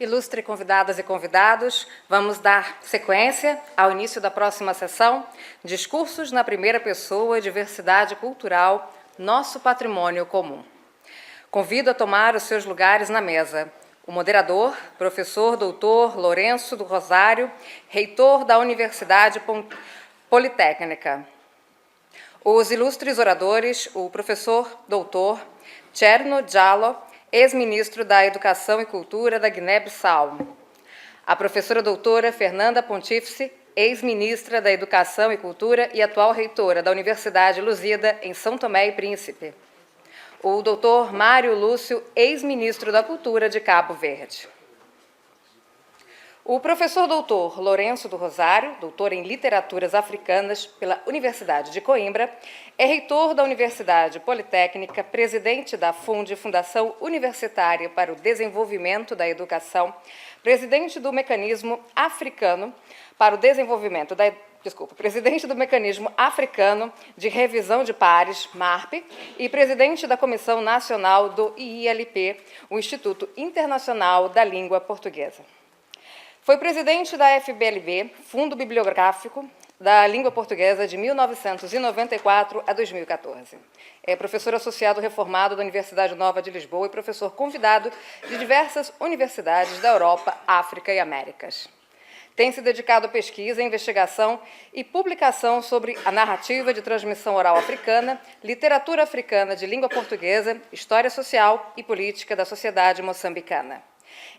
Ilustre convidadas e convidados, vamos dar sequência ao início da próxima sessão, Discursos na Primeira Pessoa, Diversidade Cultural, Nosso Patrimônio Comum. Convido a tomar os seus lugares na mesa o moderador, professor doutor Lourenço do Rosário, reitor da Universidade Politécnica. Os ilustres oradores, o professor doutor Cherno Diallo, ex-ministro da Educação e Cultura da Guiné-Bissau. A professora doutora Fernanda Pontífice, ex-ministra da Educação e Cultura e atual reitora da Universidade Lusíada, em São Tomé e Príncipe. O doutor Mário Lúcio, ex-ministro da Cultura de Cabo Verde. O professor doutor Lourenço do Rosário, doutor em Literaturas Africanas pela Universidade de Coimbra, é reitor da Universidade Politécnica, presidente da Fundação Universitária para o Desenvolvimento da Educação, presidente do Mecanismo Africano para o Desenvolvimento da presidente do Mecanismo Africano de Revisão de Pares, MARP, e presidente da Comissão Nacional do IILP, o Instituto Internacional da Língua Portuguesa. Foi presidente da FBLB, Fundo Bibliográfico da Língua Portuguesa, de 1994 a 2014. É professor associado reformado da Universidade Nova de Lisboa e professor convidado de diversas universidades da Europa, África e Américas. Tem se dedicado à pesquisa, investigação e publicação sobre a narrativa de transmissão oral africana, literatura africana de língua portuguesa, história social e política da sociedade moçambicana.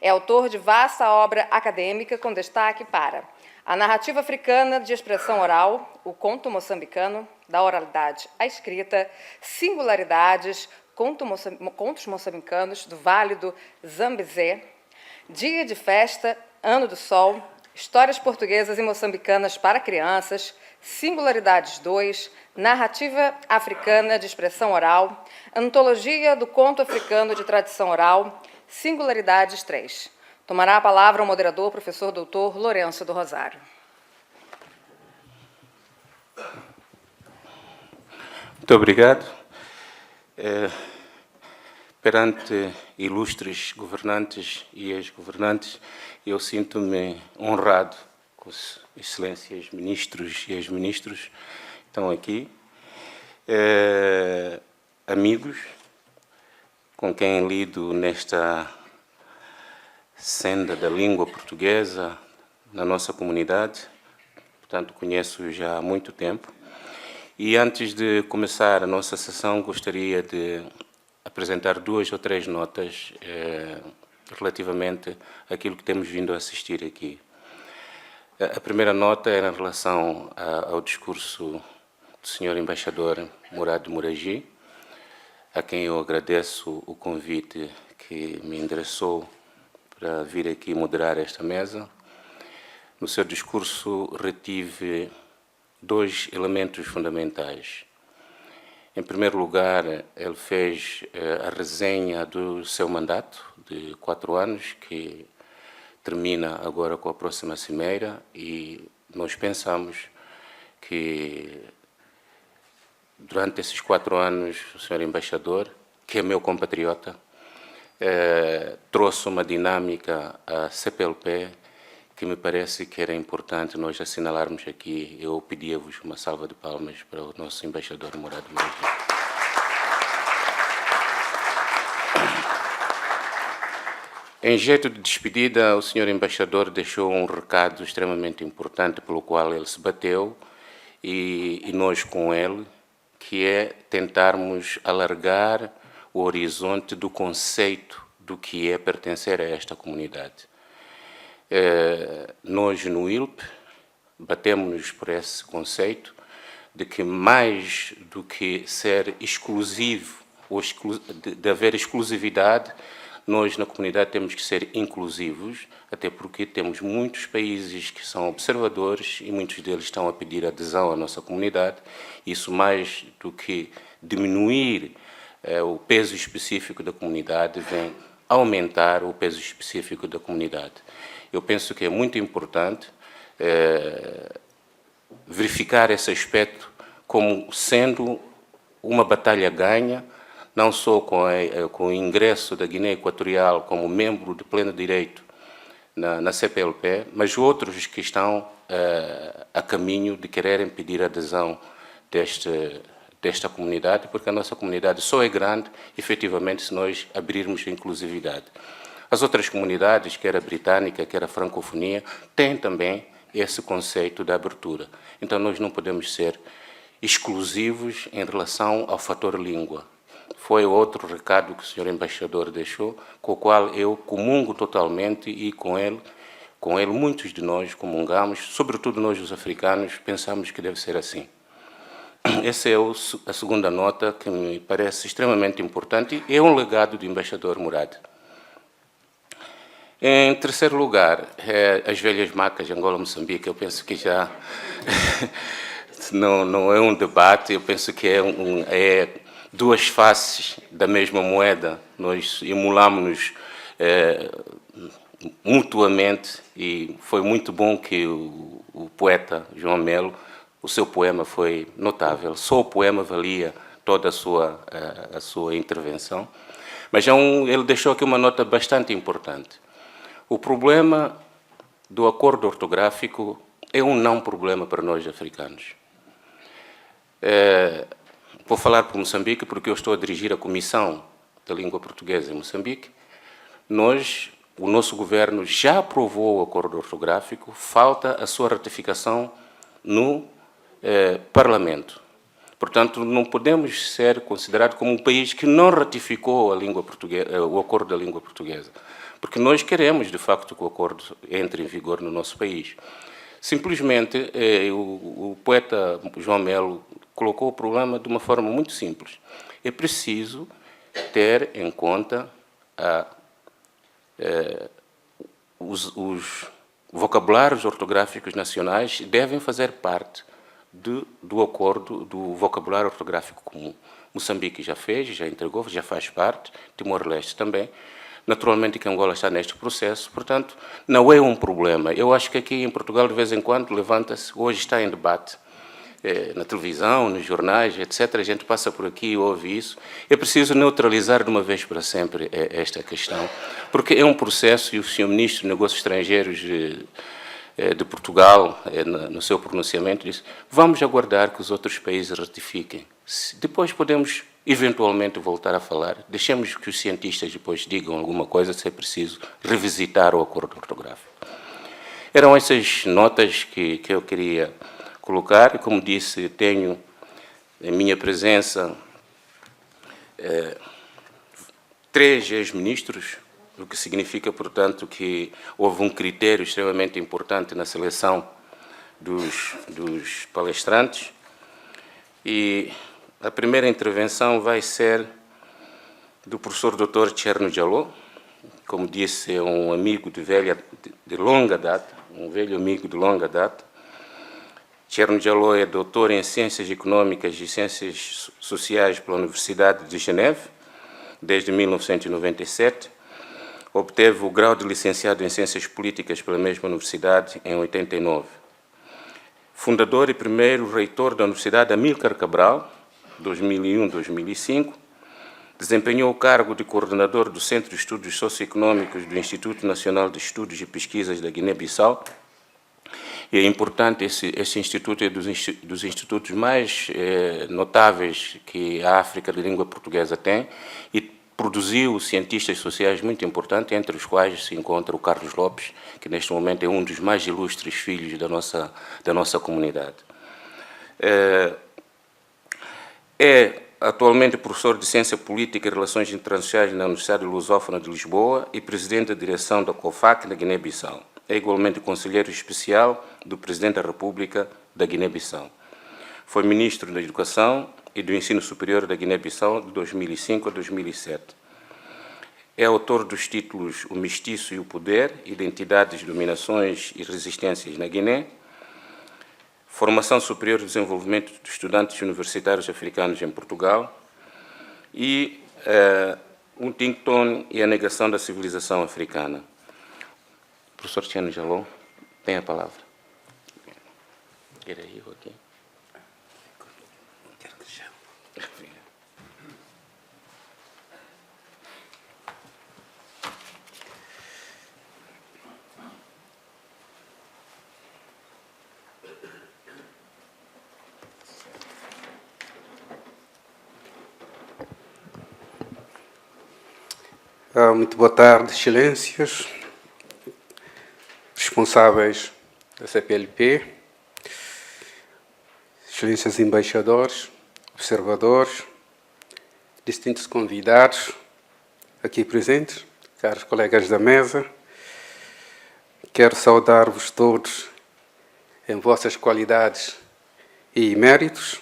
É autor de vasta obra acadêmica com destaque para a narrativa africana de expressão oral, o conto moçambicano, da oralidade à escrita, singularidades, contos moçambicanos do Vale do Zambezé, Dia de Festa, Ano do Sol, Histórias Portuguesas e Moçambicanas para Crianças, Singularidades 2, Narrativa Africana de Expressão Oral, Antologia do Conto Africano de Tradição Oral, Singularidades 3. Tomará a palavra o moderador, professor doutor Lourenço do Rosário. Muito obrigado. Perante ilustres governantes e ex-governantes, eu sinto-me honrado com as excelências ministros e ex-ministros que estão aqui, amigos com quem lido nesta senda da língua portuguesa na nossa comunidade, portanto conheço já há muito tempo. E antes de começar a nossa sessão, gostaria de apresentar 2 ou 3 notas relativamente àquilo que temos vindo a assistir aqui. A primeira nota é em relação ao discurso do Sr. Embaixador Murad Muraji, a quem eu agradeço o convite que me endereçou para vir aqui moderar esta mesa. No seu discurso retive 2 elementos fundamentais. Em primeiro lugar, ele fez a resenha do seu mandato de 4 anos, que termina agora com a próxima cimeira, e nós pensamos que durante esses 4 anos o Sr. Embaixador, que é meu compatriota, trouxe uma dinâmica à CPLP que me parece que era importante nós assinalarmos aqui. Eu pedia-vos uma salva de palmas para o nosso embaixador Murad Muraji. Em jeito de despedida, o Sr. Embaixador deixou um recado extremamente importante pelo qual ele se bateu e nós com ele, que é tentarmos alargar o horizonte do conceito do que é pertencer a esta comunidade. Nós, no ILP, batemos-nos por esse conceito de que mais do que ser exclusivo, ou de haver exclusividade, nós, na comunidade, temos que ser inclusivos, até porque temos muitos países que são observadores e muitos deles estão a pedir adesão à nossa comunidade. Isso, mais do que diminuir o peso específico da comunidade, vem aumentar o peso específico da comunidade. Eu penso que é muito importante verificar esse aspecto como sendo uma batalha ganha, não só com o ingresso da Guiné Equatorial como membro de pleno direito na CPLP, mas outros que estão a caminho de quererem pedir adesão desta comunidade, porque a nossa comunidade só é grande, efetivamente, se nós abrirmos a inclusividade. As outras comunidades, quer a britânica, quer a francofonia, têm também esse conceito da abertura. Então, nós não podemos ser exclusivos em relação ao fator língua. Foi outro recado que o senhor embaixador deixou, com o qual eu comungo totalmente e com ele muitos de nós comungamos, sobretudo nós os africanos, pensamos que deve ser assim. Essa é a segunda nota que me parece extremamente importante e é um legado do embaixador Murad. Em terceiro lugar, as velhas macas de Angola-Moçambique, eu penso que já não é um debate, eu penso que é duas faces da mesma moeda. Nós emulamos-nos mutuamente e foi muito bom que o poeta João Melo, o seu poema foi notável. Só o poema valia toda a sua intervenção. Mas ele deixou aqui uma nota bastante importante. O problema do acordo ortográfico é um não problema para nós africanos. Vou falar por Moçambique, porque eu estou a dirigir a Comissão da Língua Portuguesa em Moçambique. O nosso governo já aprovou o acordo ortográfico, falta a sua ratificação no Parlamento. Portanto, não podemos ser considerados como um país que não ratificou o acordo da língua portuguesa, porque nós queremos, de facto, que o acordo entre em vigor no nosso país. Simplesmente, o poeta João Melo colocou o problema de uma forma muito simples. É preciso ter em conta os vocabulários ortográficos nacionais devem fazer parte do acordo do vocabulário ortográfico comum. Moçambique já fez, já entregou, já faz parte, Timor-Leste também. Naturalmente que Angola está neste processo, portanto, não é um problema. Eu acho que aqui em Portugal, de vez em quando, levanta-se, hoje está em debate, na televisão, nos jornais, etc. A gente passa por aqui e ouve isso. É preciso neutralizar de uma vez para sempre esta questão, porque é um processo, e o Sr. Ministro de Negócios Estrangeiros de Portugal, no seu pronunciamento, disse: vamos aguardar que os outros países ratifiquem. Depois podemos, eventualmente, voltar a falar. Deixemos que os cientistas depois digam alguma coisa, se é preciso revisitar o acordo ortográfico. Eram essas notas que eu queria colocar. Como disse, tenho em minha presença 3 ex-ministros, o que significa, portanto, que houve um critério extremamente importante na seleção dos palestrantes. E a primeira intervenção vai ser do professor Dr. Cherno Jaló. Como disse, é um amigo de longa data, um velho amigo de longa data. Cherno Jaló é doutor em Ciências Econômicas e Ciências Sociais pela Universidade de Geneve, desde 1997. Obteve o grau de licenciado em Ciências Políticas pela mesma universidade em 89. Fundador e primeiro reitor da Universidade Amílcar Cabral, 2001-2005. Desempenhou o cargo de coordenador do Centro de Estudos Socioeconômicos do Instituto Nacional de Estudos e Pesquisas da Guiné-Bissau. E é importante, esse instituto é dos institutos mais notáveis que a África de língua portuguesa tem, e produziu cientistas sociais muito importantes, entre os quais se encontra o Carlos Lopes, que neste momento é um dos mais ilustres filhos da nossa comunidade. É atualmente professor de Ciência Política e Relações Internacionais na Universidade Lusófona de Lisboa e presidente da direção da COFAC na Guiné-Bissau. É igualmente conselheiro especial do Presidente da República da Guiné-Bissau. Foi ministro da Educação e do Ensino Superior da Guiné-Bissau de 2005 a 2007. É autor dos títulos O Mestiço e o Poder, Identidades, Dominações e Resistências na Guiné, Formação Superior e Desenvolvimento de Estudantes Universitários Africanos em Portugal e Huntington e a Negação da Civilização Africana. Professor Cherno Jaló, tem a palavra. Era eu aqui. Muito boa tarde, excelências, responsáveis da CPLP, excelências embaixadores, observadores, distintos convidados aqui presentes, caros colegas da mesa. Quero saudar-vos todos em vossas qualidades e méritos.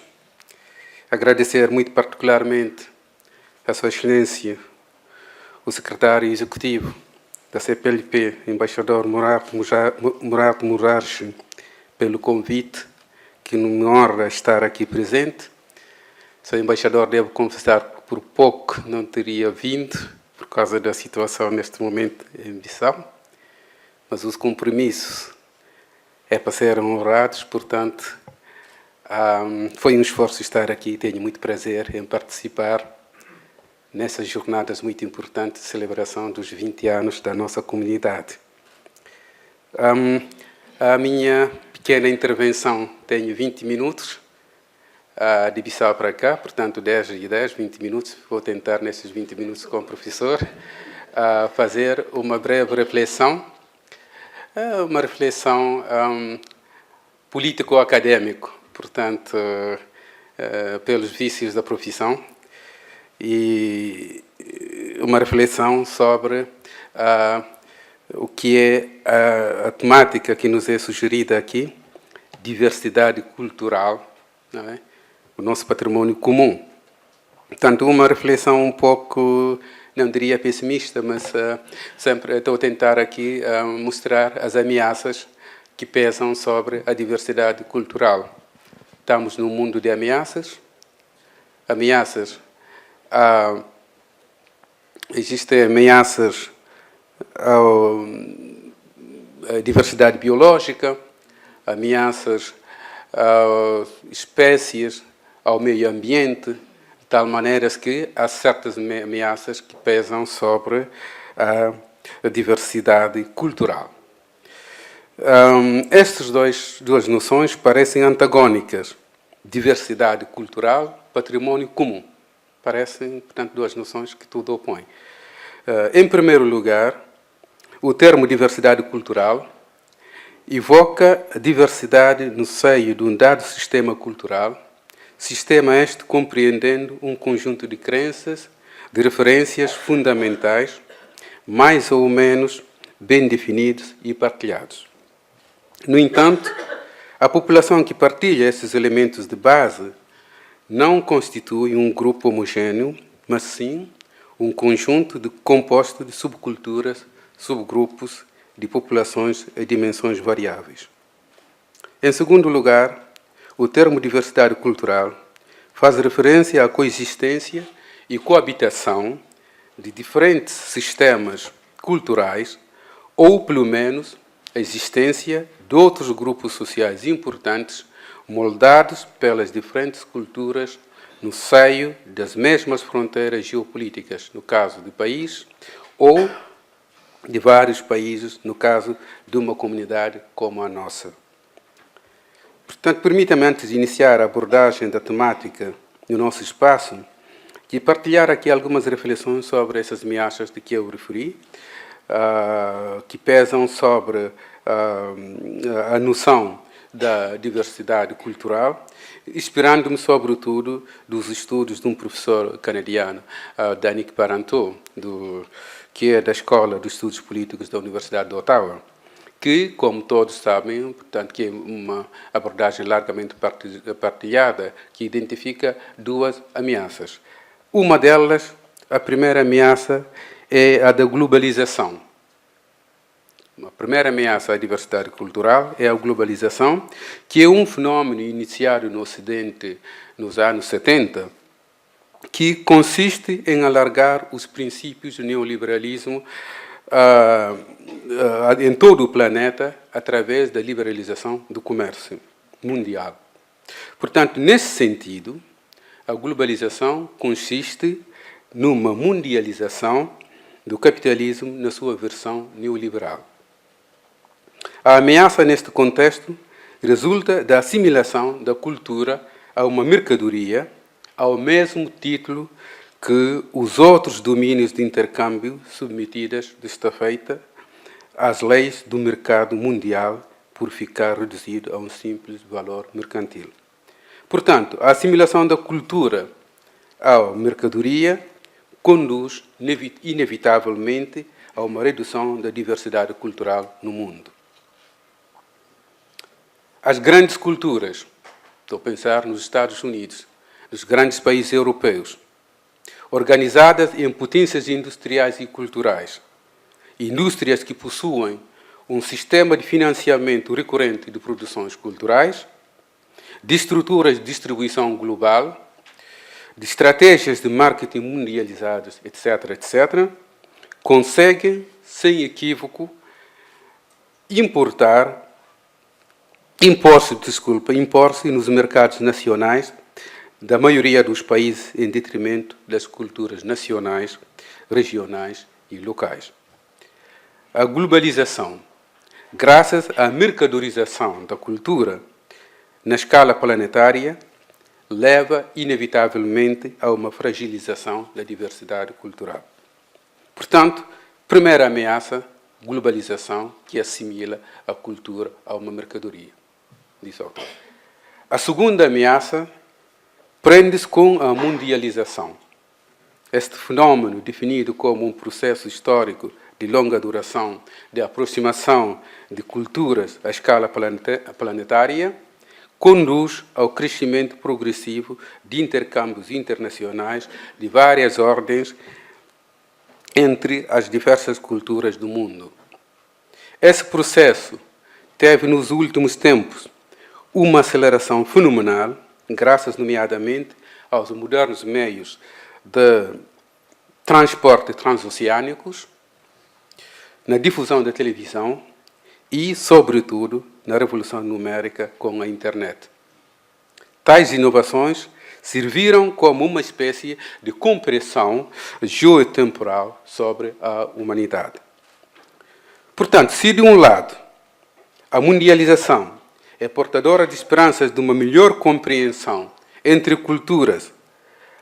Agradecer muito particularmente a Sua Excelência, o Secretário Executivo da CPLP, Embaixador Murad Murarchi, pelo convite, que me honra estar aqui presente. Sou embaixador, devo confessar que por pouco não teria vindo, por causa da situação neste momento em Bissau, mas os compromissos é para serem honrados, portanto, foi um esforço estar aqui. Tenho muito prazer em participar nessas jornadas muito importantes de celebração dos 20 anos da nossa comunidade. A minha pequena intervenção tenho 20 minutos, de Bissau para cá, portanto 10 e 10, 20 minutos. Vou tentar, nesses 20 minutos com o professor, fazer uma breve reflexão, uma reflexão político-acadêmico, portanto, pelos vícios da profissão, e uma reflexão sobre o que é a temática que nos é sugerida aqui, diversidade cultural, não é? O nosso patrimônio comum. Portanto, uma reflexão um pouco, não diria pessimista, mas sempre estou a tentar aqui mostrar as ameaças que pesam sobre a diversidade cultural. Estamos num mundo de ameaças. Existem ameaças à diversidade biológica, ameaças a espécies, ao meio ambiente, de tal maneira que há certas ameaças que pesam sobre a diversidade cultural. Estas duas noções parecem antagónicas. Diversidade cultural, patrimônio comum. Parecem, portanto, duas noções que tudo opõe. Em primeiro lugar, o termo diversidade cultural evoca a diversidade no seio de um dado sistema cultural, sistema este compreendendo um conjunto de crenças, de referências fundamentais, mais ou menos bem definidos e partilhados. No entanto, a população que partilha esses elementos de base não constitui um grupo homogêneo, mas sim um conjunto composto de subculturas, subgrupos, de populações e dimensões variáveis. Em segundo lugar, o termo diversidade cultural faz referência à coexistência e coabitação de diferentes sistemas culturais, ou, pelo menos, a existência de outros grupos sociais importantes moldados pelas diferentes culturas no seio das mesmas fronteiras geopolíticas, no caso do país, ou de vários países, no caso de uma comunidade como a nossa. Portanto, permita-me, antes de iniciar a abordagem da temática no nosso espaço, de partilhar aqui algumas reflexões sobre essas ameaças de que eu referi, que pesam sobre a noção da diversidade cultural, inspirando-me, sobretudo, dos estudos de um professor canadiano, Danick Parenteau, que é da Escola de Estudos Políticos da Universidade de Ottawa, que, como todos sabem, portanto, que é uma abordagem largamente partilhada, que identifica duas ameaças. Uma delas, a primeira ameaça, é a da globalização. A primeira ameaça à diversidade cultural é a globalização, que é um fenómeno iniciado no Ocidente nos anos 70, que consiste em alargar os princípios do neoliberalismo em todo o planeta através da liberalização do comércio mundial. Portanto, nesse sentido, a globalização consiste numa mundialização do capitalismo na sua versão neoliberal. A ameaça neste contexto resulta da assimilação da cultura a uma mercadoria, ao mesmo título que os outros domínios de intercâmbio submetidos, desta feita, às leis do mercado mundial por ficar reduzido a um simples valor mercantil. Portanto, a assimilação da cultura à mercadoria conduz inevitavelmente a uma redução da diversidade cultural no mundo. As grandes culturas, estou a pensar nos Estados Unidos, nos grandes países europeus, organizadas em potências industriais e culturais, indústrias que possuem um sistema de financiamento recorrente de produções culturais, de estruturas de distribuição global, de estratégias de marketing mundializadas, etc., etc., conseguem, sem equívoco, impor-se nos mercados nacionais da maioria dos países em detrimento das culturas nacionais, regionais e locais. A globalização, graças à mercadorização da cultura na escala planetária, leva inevitavelmente a uma fragilização da diversidade cultural. Portanto, primeira ameaça, globalização que assimila a cultura a uma mercadoria. Diz o autor. A segunda ameaça prende-se com a mundialização. Este fenómeno, definido como um processo histórico de longa duração de aproximação de culturas à escala planetária, conduz ao crescimento progressivo de intercâmbios internacionais de várias ordens entre as diversas culturas do mundo. Esse processo teve, nos últimos tempos, uma aceleração fenomenal, graças, nomeadamente, aos modernos meios de transporte transoceânicos, na difusão da televisão e, sobretudo, na revolução numérica com a internet. Tais inovações serviram como uma espécie de compressão geotemporal sobre a humanidade. Portanto, se de um lado a mundialização é portadora de esperanças de uma melhor compreensão entre culturas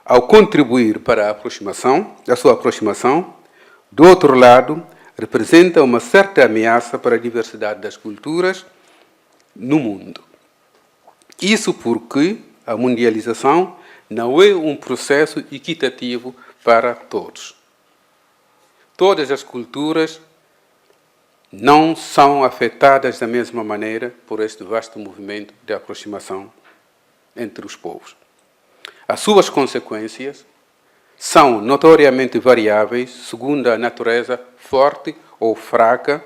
ao contribuir para a sua aproximação, do outro lado, representa uma certa ameaça para a diversidade das culturas no mundo. Isso porque a mundialização não é um processo equitativo para todos. Todas as culturas não são afetadas da mesma maneira por este vasto movimento de aproximação entre os povos. As suas consequências são notoriamente variáveis segundo a natureza forte ou fraca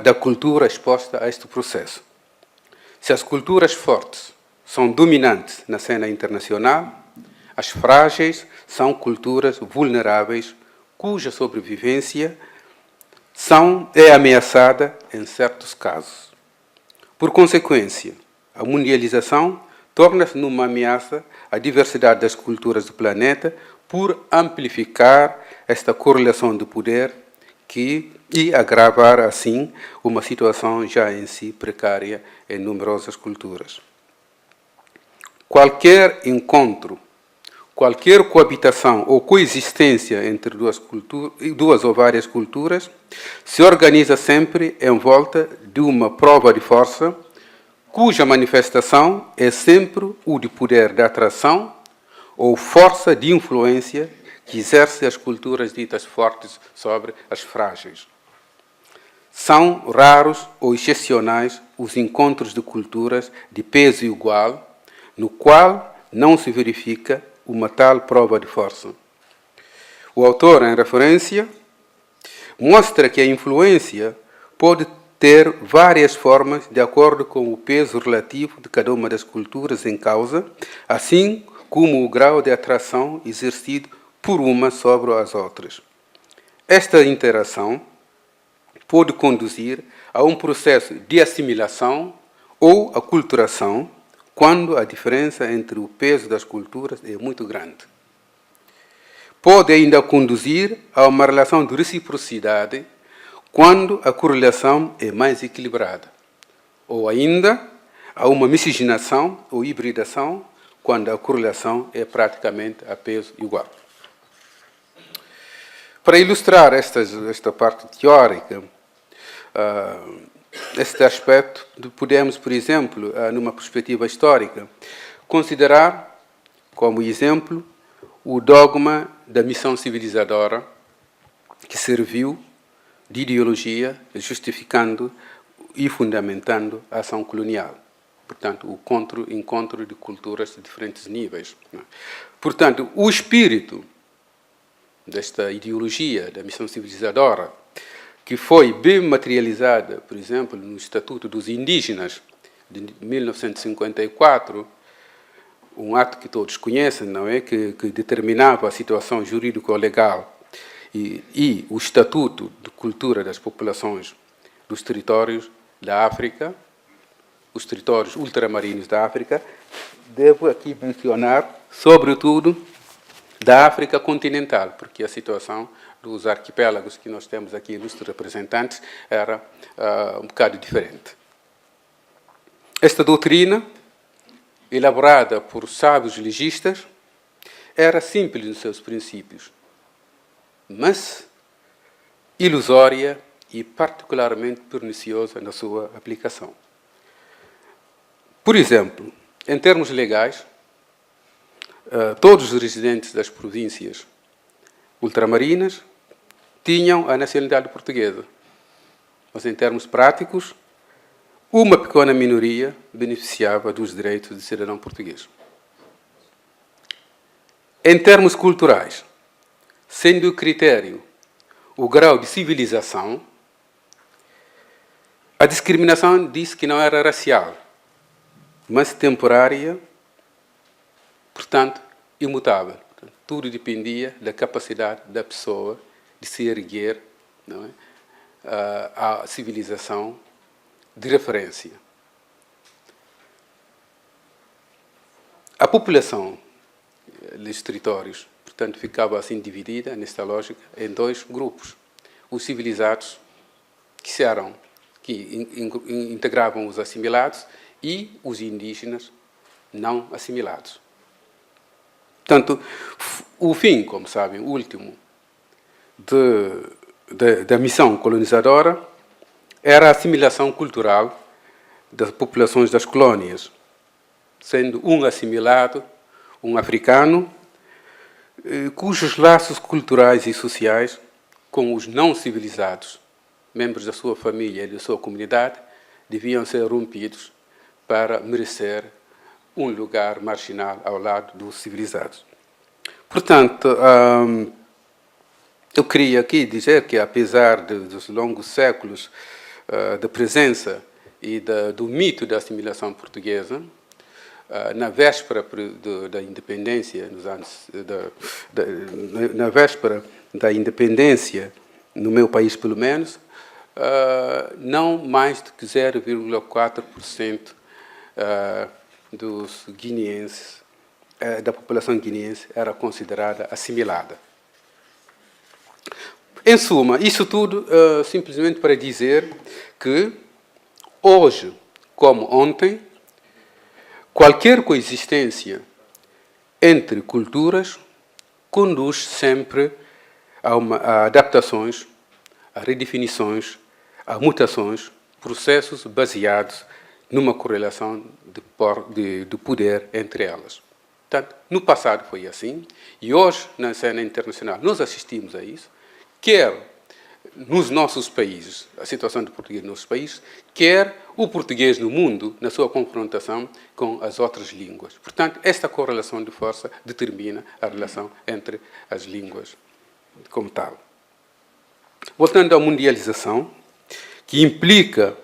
da cultura exposta a este processo. Se as culturas fortes são dominantes na cena internacional, as frágeis são culturas vulneráveis cuja sobrevivência é ameaçada em certos casos. Por consequência, a mundialização torna-se numa ameaça à diversidade das culturas do planeta por amplificar esta correlação de poder e agravar, assim, uma situação já em si precária em numerosas culturas. Qualquer encontro, qualquer coabitação ou coexistência entre duas ou várias culturas se organiza sempre em volta de uma prova de força cuja manifestação é sempre o de poder de atração ou força de influência que exerce as culturas ditas fortes sobre as frágeis. São raros ou excepcionais os encontros de culturas de peso igual, no qual não se verifica uma tal prova de força. O autor, em referência, mostra que a influência pode ter várias formas de acordo com o peso relativo de cada uma das culturas em causa, assim como o grau de atração exercido por uma sobre as outras. Esta interação pode conduzir a um processo de assimilação ou aculturação, quando a diferença entre o peso das culturas é muito grande. Pode ainda conduzir a uma relação de reciprocidade, quando a correlação é mais equilibrada, ou ainda a uma miscigenação ou hibridação, quando a correlação é praticamente a peso igual. Para ilustrar esta parte teórica, este aspecto, podemos, por exemplo, numa perspectiva histórica, considerar como exemplo o dogma da missão civilizadora, que serviu de ideologia, justificando e fundamentando a ação colonial. Portanto, o encontro de culturas de diferentes níveis. Portanto, o espírito desta ideologia da missão civilizadora, que foi bem materializada, por exemplo, no Estatuto dos Indígenas, de 1954, um ato que todos conhecem, não é? Que determinava a situação jurídico-legal e o Estatuto de Cultura das Populações dos Territórios da África, os territórios ultramarinos da África. Devo aqui mencionar, sobretudo, da África continental, porque a situação dos arquipélagos que nós temos aqui, ilustres representantes, era um bocado diferente. Esta doutrina, elaborada por sábios legistas, era simples nos seus princípios, mas ilusória e particularmente perniciosa na sua aplicação. Por exemplo, em termos legais, todos os residentes das províncias ultramarinas tinham a nacionalidade portuguesa, mas em termos práticos, uma pequena minoria beneficiava dos direitos de cidadão português. Em termos culturais, sendo o critério o grau de civilização, a discriminação disse que não era racial, mas temporária, portanto, imutável. Tudo dependia da capacidade da pessoa de se erguer, não é, à civilização de referência. A população dos territórios, portanto, ficava assim dividida, nesta lógica, em dois grupos. Os civilizados, que integravam os assimilados, e os indígenas não assimilados. Portanto, o fim, como sabem, o último da missão colonizadora era a assimilação cultural das populações das colônias, sendo um assimilado, um africano, cujos laços culturais e sociais com os não civilizados, membros da sua família e da sua comunidade, deviam ser rompidos para merecer um lugar marginal ao lado dos civilizados. Portanto, eu queria aqui dizer que, apesar dos longos séculos da presença e do mito da assimilação portuguesa, na véspera da independência, na véspera da independência, no meu país pelo menos, não mais do que 0,4% dos guineenses, da população guineense, era considerada assimilada. Em suma, isso tudo simplesmente para dizer que, hoje, como ontem, qualquer coexistência entre culturas conduz sempre a adaptações, a redefinições, a mutações, processos baseados numa correlação de poder entre elas. Portanto, no passado foi assim, e hoje, na cena internacional, nós assistimos a isso, quer nos nossos países, a situação do português nos nossos países, quer o português no mundo, na sua confrontação com as outras línguas. Portanto, esta correlação de força determina a relação entre as línguas como tal. Voltando à mundialização, que implica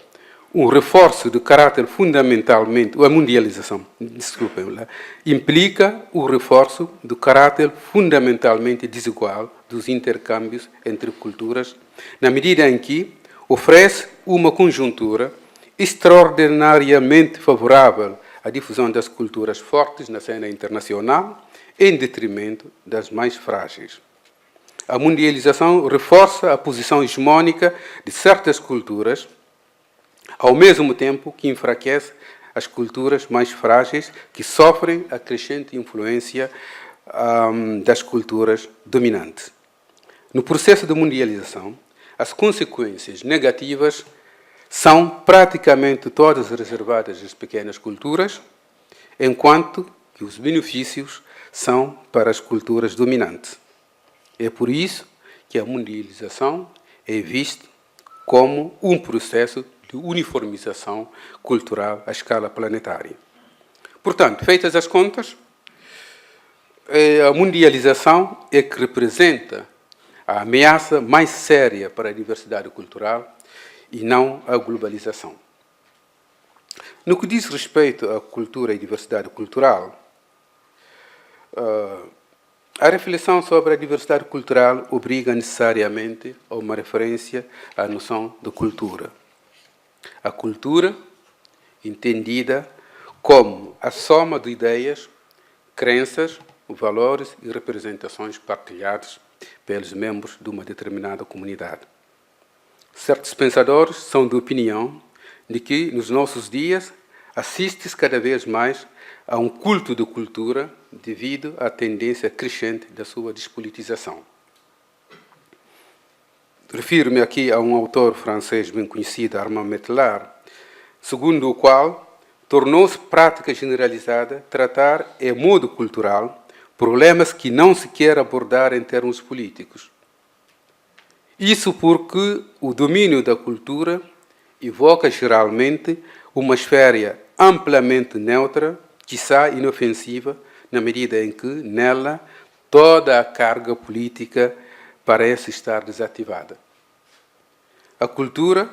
um reforço de caráter fundamentalmente, a mundialização, desculpem lá, implica o reforço do caráter fundamentalmente desigual dos intercâmbios entre culturas, na medida em que oferece uma conjuntura extraordinariamente favorável à difusão das culturas fortes na cena internacional, em detrimento das mais frágeis. A mundialização reforça a posição hegemônica de certas culturas, ao mesmo tempo que enfraquece as culturas mais frágeis que sofrem a crescente influência das culturas dominantes. No processo de mundialização, as consequências negativas são praticamente todas reservadas às pequenas culturas, enquanto que os benefícios são para as culturas dominantes. É por isso que a mundialização é vista como um processo de uniformização cultural à escala planetária. Portanto, feitas as contas, a mundialização é que representa a ameaça mais séria para a diversidade cultural e não a globalização. No que diz respeito à cultura e diversidade cultural, a reflexão sobre a diversidade cultural obriga necessariamente a uma referência à noção de cultura. A cultura, entendida como a soma de ideias, crenças, valores e representações partilhadas pelos membros de uma determinada comunidade. Certos pensadores são de opinião de que, nos nossos dias, assiste-se cada vez mais a um culto de cultura devido à tendência crescente da sua despolitização. Refiro-me aqui a um autor francês bem conhecido, Armand Mettler, segundo o qual tornou-se prática generalizada tratar, em modo cultural, problemas que não se quer abordar em termos políticos. Isso porque o domínio da cultura evoca geralmente uma esfera amplamente neutra, quiçá inofensiva, na medida em que nela toda a carga política parece estar desativada. A cultura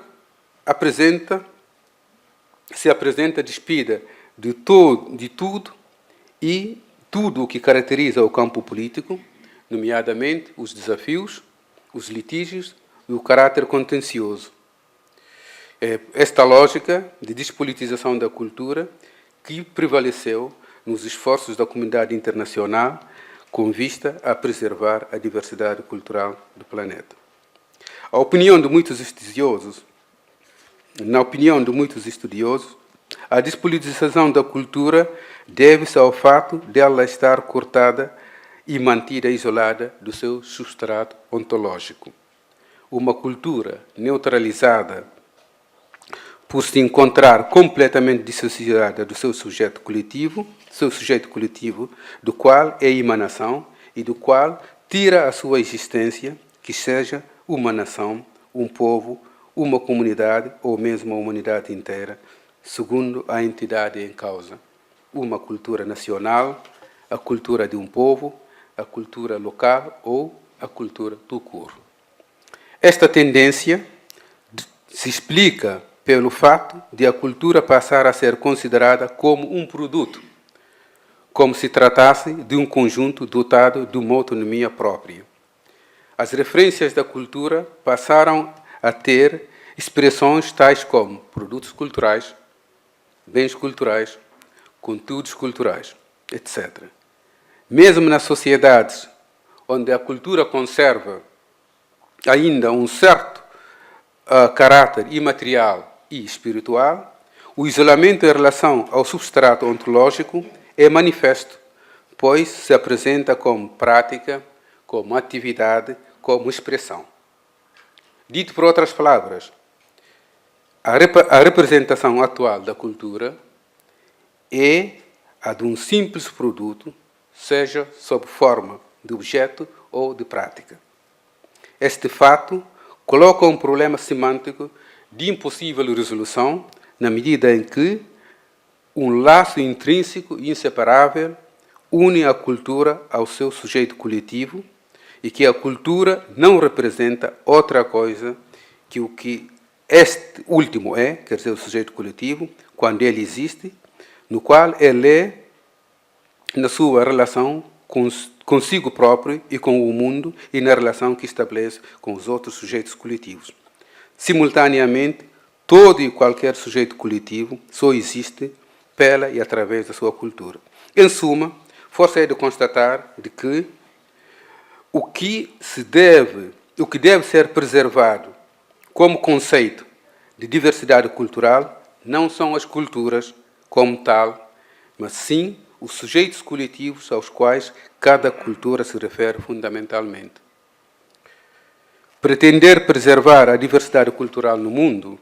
se apresenta despida de tudo e tudo o que caracteriza o campo político, nomeadamente os desafios, os litígios e o caráter contencioso. É esta lógica de despolitização da cultura que prevaleceu nos esforços da comunidade internacional com vista a preservar a diversidade cultural do planeta. Na opinião de muitos estudiosos, a despolitização da cultura deve-se ao fato de ela estar cortada e mantida isolada do seu substrato ontológico. Uma cultura neutralizada por se encontrar completamente dissociada do seu sujeito coletivo, do qual é emanação e do qual tira a sua existência, que seja uma nação, um povo, uma comunidade ou mesmo a humanidade inteira, segundo a entidade em causa. Uma cultura nacional, a cultura de um povo, a cultura local ou a cultura do corpo. Esta tendência se explica pelo fato de a cultura passar a ser considerada como um produto, como se tratasse de um conjunto dotado de uma autonomia própria. As referências da cultura passaram a ter expressões tais como produtos culturais, bens culturais, conteúdos culturais, etc. Mesmo nas sociedades onde a cultura conserva ainda um certo caráter imaterial e espiritual, o isolamento em relação ao substrato ontológico é manifesto, pois se apresenta como prática, como atividade, como expressão. Dito por outras palavras, a representação atual da cultura é a de um simples produto, seja sob forma de objeto ou de prática. Este fato coloca um problema semântico de impossível resolução, na medida em que um laço intrínseco e inseparável une a cultura ao seu sujeito coletivo e que a cultura não representa outra coisa que o que este último é, quer dizer, o sujeito coletivo, quando ele existe, no qual ele é na sua relação consigo próprio e com o mundo e na relação que estabelece com os outros sujeitos coletivos. Simultaneamente, todo e qualquer sujeito coletivo só existe pela e através da sua cultura. Em suma, força é de constatar de que o que deve ser preservado como conceito de diversidade cultural não são as culturas como tal, mas sim os sujeitos coletivos aos quais cada cultura se refere fundamentalmente. Pretender preservar a diversidade cultural no mundo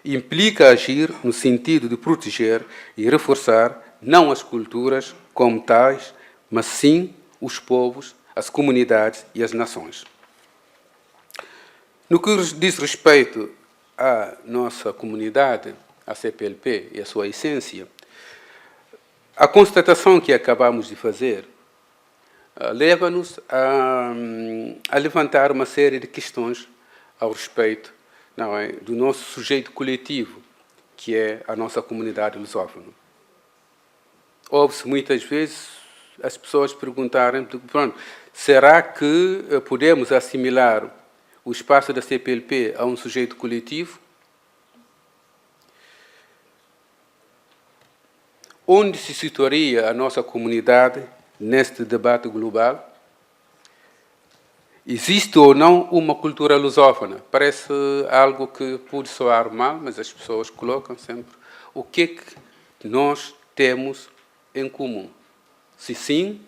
implica agir no sentido de proteger e reforçar não as culturas como tais, mas sim os povos, as comunidades e as nações. No que diz respeito à nossa comunidade, a CPLP e a sua essência, a constatação que acabamos de fazer leva-nos a levantar uma série de questões ao respeito do nosso sujeito coletivo, que é a nossa comunidade lusófona. Ouve-se muitas vezes as pessoas perguntarem, pronto, será que podemos assimilar o espaço da CPLP a um sujeito coletivo? Onde se situaria a nossa comunidade neste debate global? Existe ou não uma cultura lusófona? Parece algo que pode soar mal, mas as pessoas colocam sempre o que é que nós temos em comum. Se sim,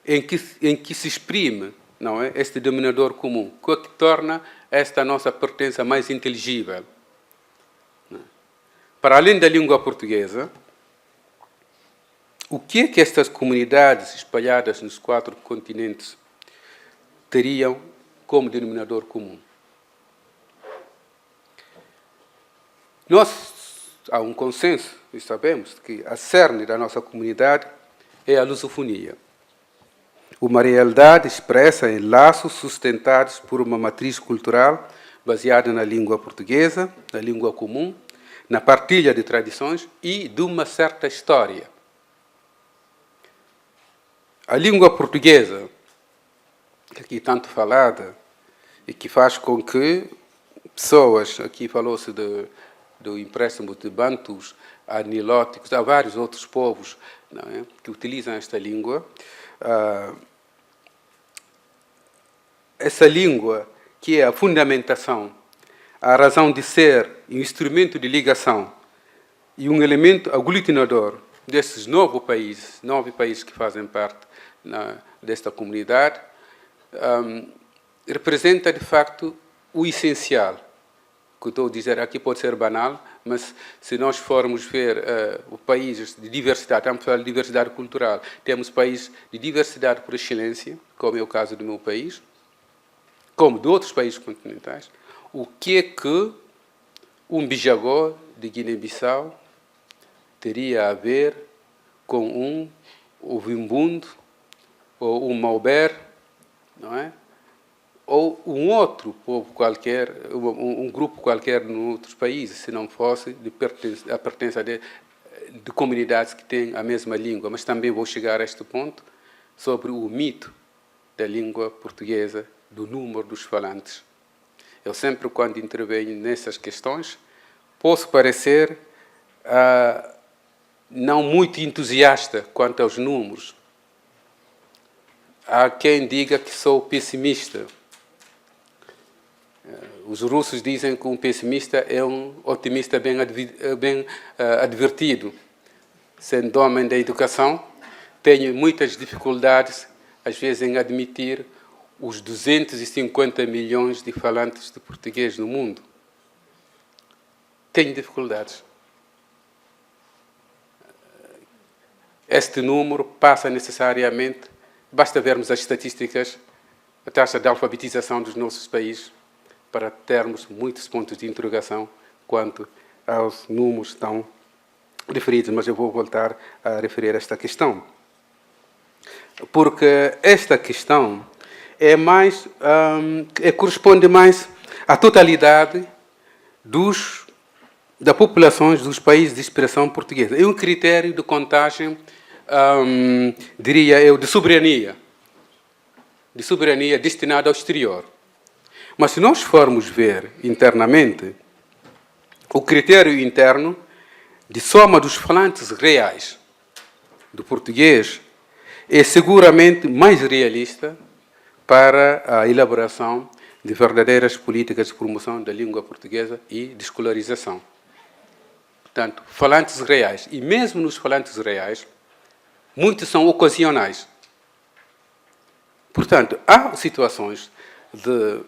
em que se exprime, não é, este denominador comum, o que é que torna esta nossa pertença mais inteligível. Para além da língua portuguesa, o que é que estas comunidades espalhadas nos 4 continentes teriam como denominador comum? Há um consenso, e sabemos que a cerne da nossa comunidade é a lusofonia. Uma realidade expressa em laços sustentados por uma matriz cultural baseada na língua portuguesa, na língua comum, na partilha de tradições e de uma certa história. A língua portuguesa, aqui tanto falada, e que faz com que pessoas, aqui falou-se do empréstimo de bantus, nilóticos, há vários outros povos, não é, que utilizam esta língua. Essa língua, que é a fundamentação, a razão de ser, um instrumento de ligação e um elemento aglutinador desses 9 países que fazem parte desta comunidade, representa, de facto, o essencial. O que estou a dizer aqui pode ser banal, mas se nós formos ver países de diversidade, estamos a falar de diversidade cultural, temos países de diversidade por excelência, como é o caso do meu país, como de outros países continentais. O que é que um bijagó de Guiné-Bissau teria a ver com um ovimbundo ou um mauber, não é? Ou um outro povo qualquer, um grupo qualquer em outros países, se não fosse a pertença de comunidades que têm a mesma língua. Mas também vou chegar a este ponto sobre o mito da língua portuguesa, do número dos falantes. Eu sempre, quando intervenho nessas questões, posso parecer não muito entusiasta quanto aos números. Há quem diga que sou pessimista. Os russos dizem que um pessimista é um otimista bem advertido. Sendo homem da educação, tenho muitas dificuldades, às vezes, em admitir os 250 milhões de falantes de português no mundo. Tenho dificuldades. Este número passa necessariamente, basta vermos as estatísticas, a taxa de alfabetização dos nossos países, para termos muitos pontos de interrogação quanto aos números tão referidos, mas eu vou voltar a referir esta questão. Porque esta questão corresponde mais à totalidade da populações dos países de expressão portuguesa. É um critério de contagem, diria eu, de soberania destinada ao exterior. Mas se nós formos ver internamente, o critério interno de soma dos falantes reais do português é seguramente mais realista para a elaboração de verdadeiras políticas de promoção da língua portuguesa e de escolarização. portanto, falantes reais. E mesmo nos falantes reais, muitos são ocasionais. Portanto, há situações de...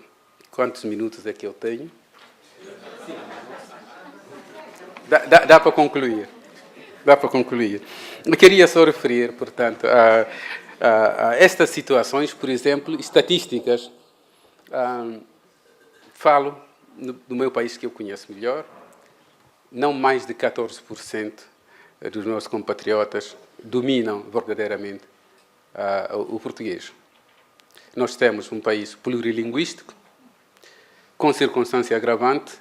Quantos minutos é que eu tenho? Dá para concluir. Dá para concluir. Eu queria só referir, portanto, a estas situações, por exemplo, estatísticas. Falo do meu país que eu conheço melhor. Não mais de 14% dos nossos compatriotas dominam verdadeiramente o português. Nós temos um país plurilinguístico, com circunstância agravante,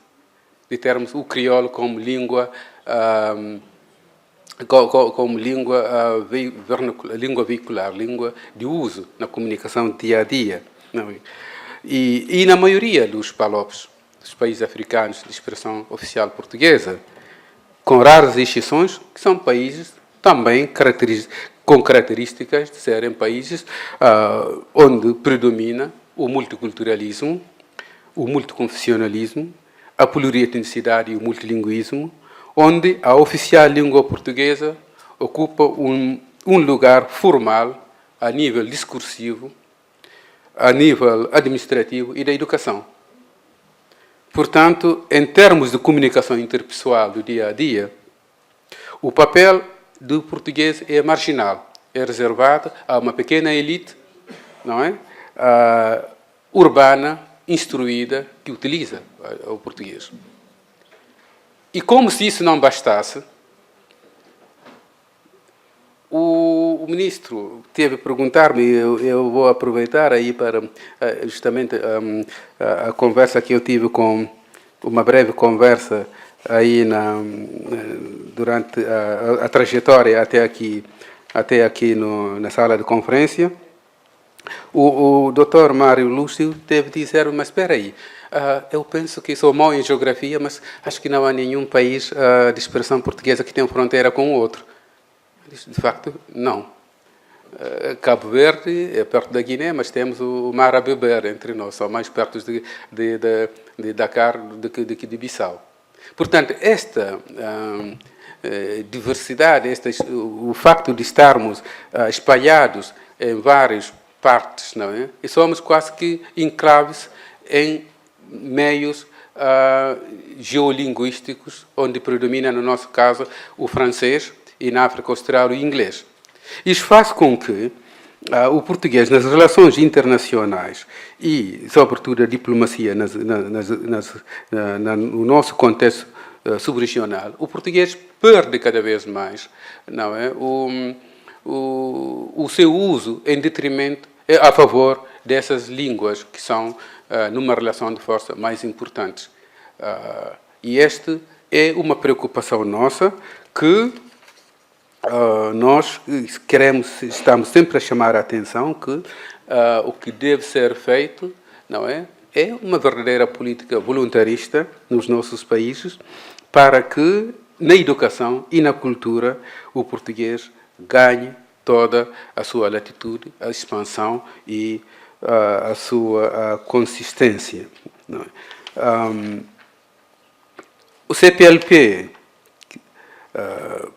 de termos o crioulo como língua, língua veicular, língua de uso na comunicação dia a dia. E na maioria dos PALOPs, dos países africanos de expressão oficial portuguesa, com raras exceções, que são países também com características de serem países onde predomina o multiculturalismo, o multiconfessionalismo, a plurietnicidade e o multilinguismo, onde a oficial língua portuguesa ocupa um lugar formal a nível discursivo, a nível administrativo e da educação. Portanto, em termos de comunicação interpessoal do dia a dia, o papel do português é marginal, é reservado a uma pequena elite, não é? Urbana, instruída, que utiliza o português. E como se isso não bastasse, o ministro teve a perguntar-me, eu vou aproveitar aí para justamente a conversa que eu tive com uma breve conversa aí durante a trajetória até aqui na sala de conferência. O Dr. Mário Lúcio teve de dizer, mas espera aí, eu penso que sou mau em geografia, mas acho que não há nenhum país de expressão portuguesa que tenha fronteira com o outro. De facto, não. Cabo Verde é perto da Guiné, mas temos o mar a beber entre nós, são mais perto de Dakar do que de Bissau. Portanto, esta diversidade, o facto de estarmos espalhados em várias partes, não é? E somos quase que enclaves em meios geolinguísticos, onde predomina, no nosso caso, o francês e, na África Austral, o inglês. Isso faz com que o português, nas relações internacionais e, sobretudo, a diplomacia no nosso contexto subregional, o português perde cada vez mais, não é? O seu uso em detrimento, a favor dessas línguas que são, numa relação de força, mais importantes. E esta é uma preocupação nossa que nós estamos sempre a chamar a atenção que o que deve ser feito, não é? É uma verdadeira política voluntarista nos nossos países para que, na educação e na cultura, o português ganhe toda a sua latitude, a expansão e a sua consistência. Não é? O CPLP,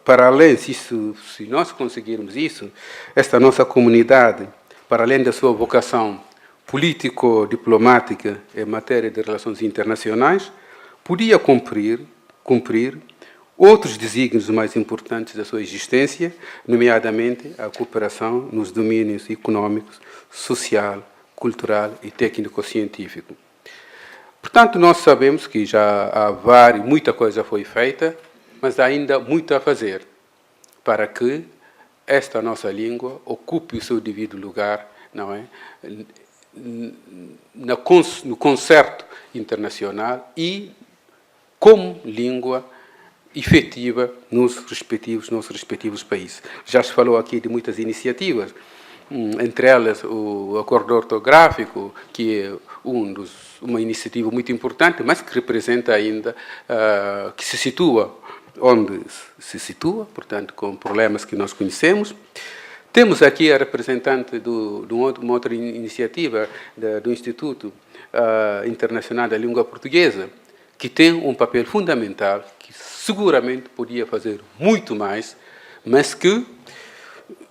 para além, se nós conseguirmos isso, esta nossa comunidade, para além da sua vocação político-diplomática em matéria de relações internacionais, podia cumprir outros desígnios mais importantes da sua existência, nomeadamente a cooperação nos domínios econômicos, social, cultural e técnico-científico. Portanto, nós sabemos que já há muita coisa foi feita, mas há ainda muito a fazer para que esta nossa língua ocupe o seu devido lugar, não é? No concerto internacional e como língua efetiva nos nossos respectivos países. Já se falou aqui de muitas iniciativas, entre elas o acordo ortográfico, que é uma iniciativa muito importante, mas que representa ainda, que se situa onde se situa, portanto, com problemas que nós conhecemos. Temos aqui a representante de uma outra iniciativa do Instituto Internacional da Língua Portuguesa, que tem um papel fundamental, que seguramente podia fazer muito mais, mas que,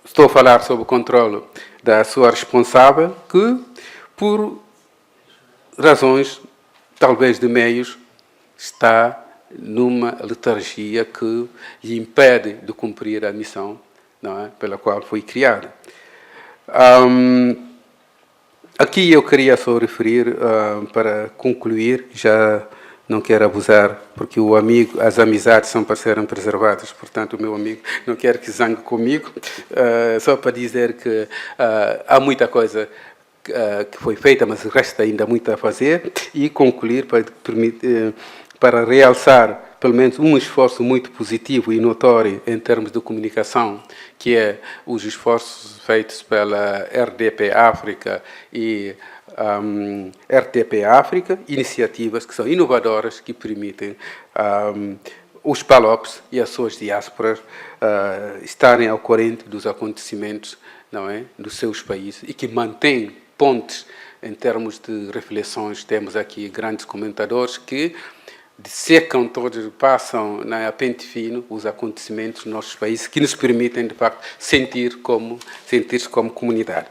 estou a falar sob o controle da sua responsável, que por razões, talvez de meios, está numa letargia que lhe impede de cumprir a missão, não é, pela qual foi criada. Aqui eu queria só referir, para concluir, já não quero abusar, porque o amigo, as amizades são para serem preservadas, portanto o meu amigo não quer que zangue comigo, só para dizer que há muita coisa que foi feita, mas resta ainda muito a fazer, e concluir para realçar pelo menos um esforço muito positivo e notório em termos de comunicação, que é os esforços feitos pela RDP África e RTP África, iniciativas que são inovadoras, que permitem os PALOPs e as suas diásporas estarem ao corrente dos acontecimentos, não é, dos seus países, e que mantêm pontes em termos de reflexões. Temos aqui grandes comentadores que dissecam todos, passam a pente fino os acontecimentos dos nossos países, que nos permitem, de facto, sentir-se como comunidade.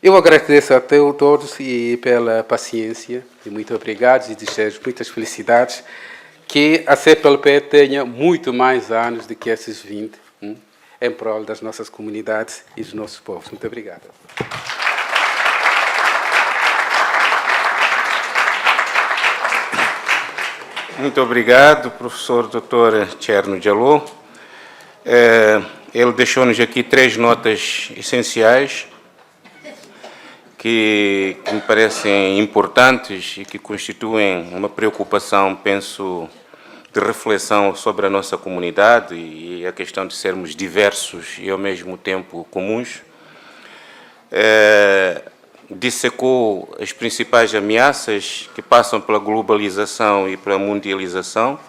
Eu agradeço a todos e pela paciência, e muito obrigado, e desejo muitas felicidades, que a CPLP tenha muito mais anos do que esses 20, em prol das nossas comunidades e dos nossos povos. Muito obrigado. Muito obrigado, professor Dr. Thierno Diallo. Ele deixou-nos aqui 3 notas essenciais que me parecem importantes e que constituem uma preocupação, penso, de reflexão sobre a nossa comunidade e a questão de sermos diversos e, ao mesmo tempo, comuns. Dissecou as principais ameaças que passam pela globalização e pela mundialização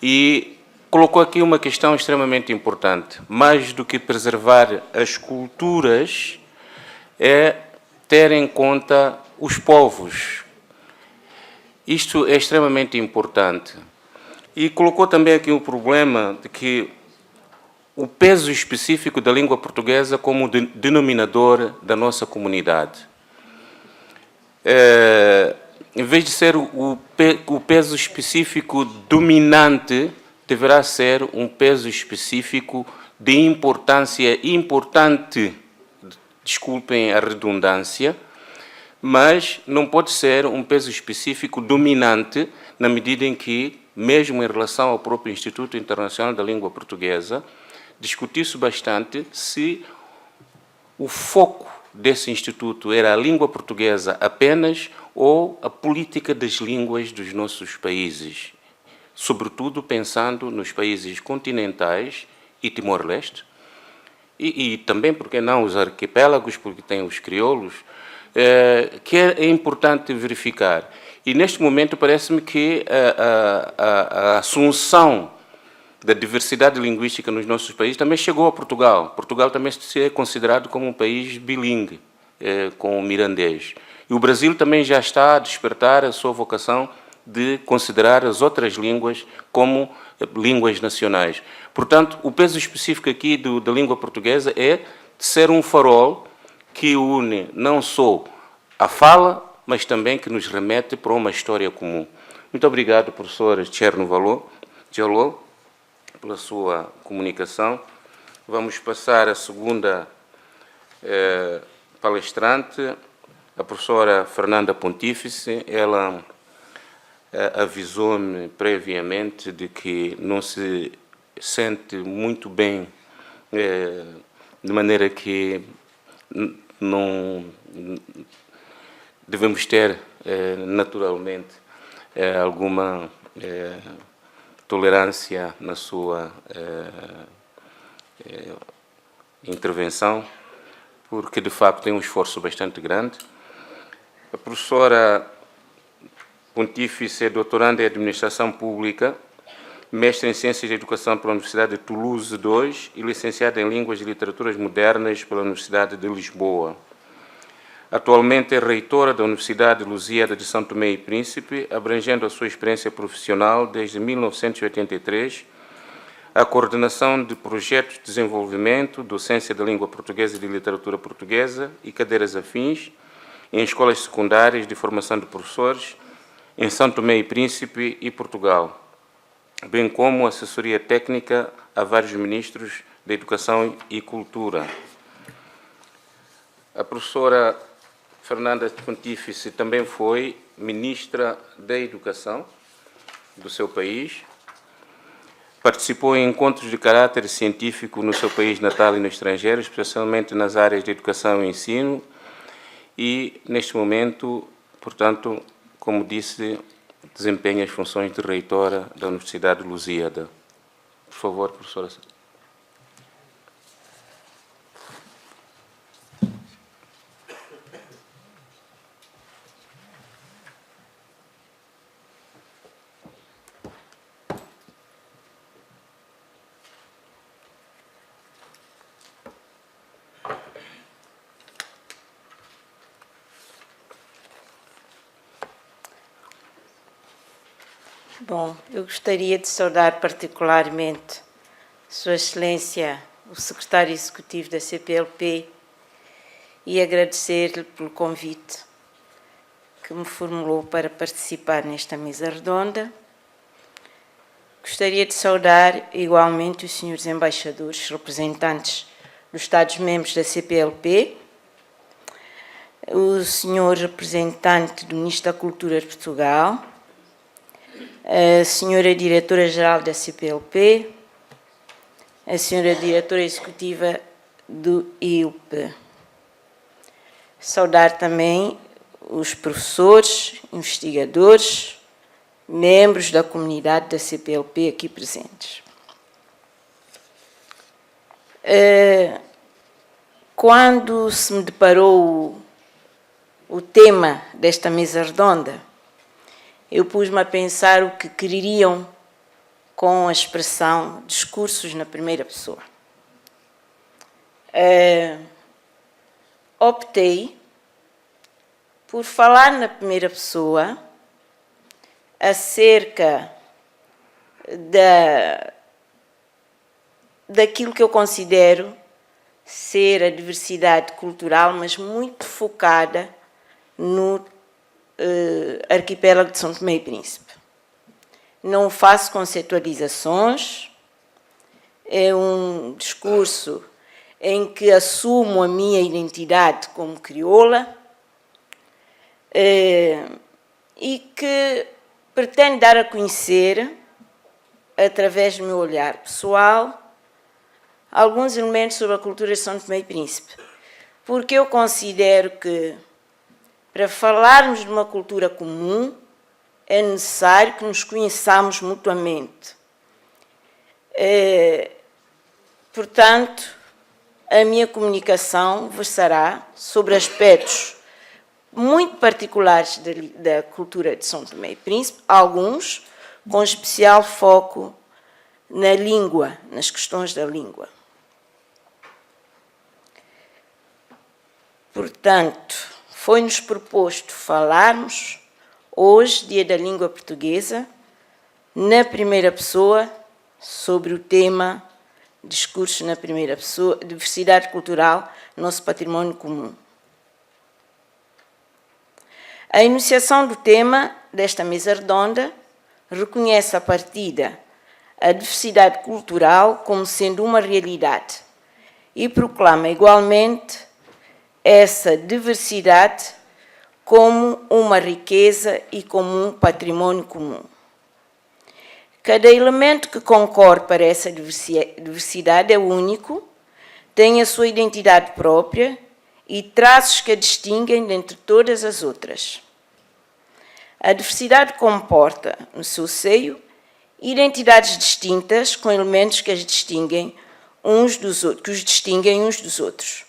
e colocou aqui uma questão extremamente importante. Mais do que preservar as culturas, é ter em conta os povos. Isto é extremamente importante. E colocou também aqui o problema de que o peso específico da língua portuguesa como denominador da nossa comunidade. Em vez de ser o peso específico dominante, deverá ser um peso específico de importância importante, desculpem a redundância, mas não pode ser um peso específico dominante na medida em que, mesmo em relação ao próprio Instituto Internacional da Língua Portuguesa, discutiu-se bastante se o foco desse instituto era a língua portuguesa apenas ou a política das línguas dos nossos países, sobretudo pensando nos países continentais e Timor-Leste, e também, porque não, os arquipélagos, porque tem os crioulos, que é importante verificar. E neste momento parece-me que a assunção da diversidade linguística nos nossos países também chegou a Portugal. Portugal também é considerado como um país bilingue, com o mirandês. E o Brasil também já está a despertar a sua vocação de considerar as outras línguas como línguas nacionais. Portanto, o peso específico aqui da língua portuguesa é de ser um farol que une não só a fala, mas também que nos remete para uma história comum. Muito obrigado, professor Thierno Diallo, pela sua comunicação. Vamos passar à segunda palestrante, a professora Fernanda Pontífice. Ela avisou-me previamente de que não se sente muito bem, de maneira que não devemos ter, naturalmente, alguma tolerância na sua intervenção, porque, de facto, tem um esforço bastante grande. A professora Pontífice é doutoranda em Administração Pública, mestre em Ciências da Educação pela Universidade de Toulouse II e licenciada em Línguas e Literaturas Modernas pela Universidade de Lisboa. Atualmente é reitora da Universidade de Lusíada de São Tomé e Príncipe, abrangendo a sua experiência profissional desde 1983, a coordenação de projetos de desenvolvimento, docência da língua portuguesa e de literatura portuguesa e cadeiras afins em escolas secundárias de formação de professores em São Tomé e Príncipe e Portugal, bem como assessoria técnica a vários ministros da Educação e Cultura. A professora Fernanda Pontífice também foi ministra da Educação do seu país, participou em encontros de caráter científico no seu país natal e no estrangeiro, especialmente nas áreas de educação e ensino, e, neste momento, portanto, como disse, desempenha as funções de reitora da Universidade de Lusíada. Por favor, professora. Bom, eu gostaria de saudar particularmente Sua Excelência, o Secretário Executivo da CPLP, e agradecer-lhe pelo convite que me formulou para participar nesta mesa redonda. Gostaria de saudar igualmente os senhores embaixadores, representantes dos Estados-membros da CPLP, o senhor representante do Ministro da Cultura de Portugal, a senhora diretora-geral da CPLP, a senhora diretora executiva do IUP. Saudar também os professores, investigadores, membros da comunidade da CPLP aqui presentes. Quando se me deparou o tema desta mesa redonda, eu pus-me a pensar o que queriam com a expressão discursos na primeira pessoa. Optei por falar na primeira pessoa acerca daquilo que eu considero ser a diversidade cultural, mas muito focada no arquipélago de São Tomé e Príncipe. Não faço conceitualizações, é um discurso em que assumo a minha identidade como crioula e que pretendo dar a conhecer, através do meu olhar pessoal, alguns elementos sobre a cultura de São Tomé e Príncipe, porque eu considero que, para falarmos de uma cultura comum, é necessário que nos conheçamos mutuamente. Portanto, a minha comunicação versará sobre aspectos muito particulares da cultura de São Tomé e Príncipe, alguns com especial foco na língua, nas questões da língua. Portanto, foi-nos proposto falarmos hoje, Dia da Língua Portuguesa, na primeira pessoa, sobre o tema discursos na primeira pessoa, diversidade cultural, nosso património comum. A enunciação do tema desta mesa redonda reconhece à partida a diversidade cultural como sendo uma realidade e proclama igualmente essa diversidade como uma riqueza e como um património comum. Cada elemento que concorre para essa diversidade é único, tem a sua identidade própria e traços que a distinguem dentre todas as outras. A diversidade comporta, no seu seio, identidades distintas com elementos que as distinguem uns dos outros, que os distinguem uns dos outros.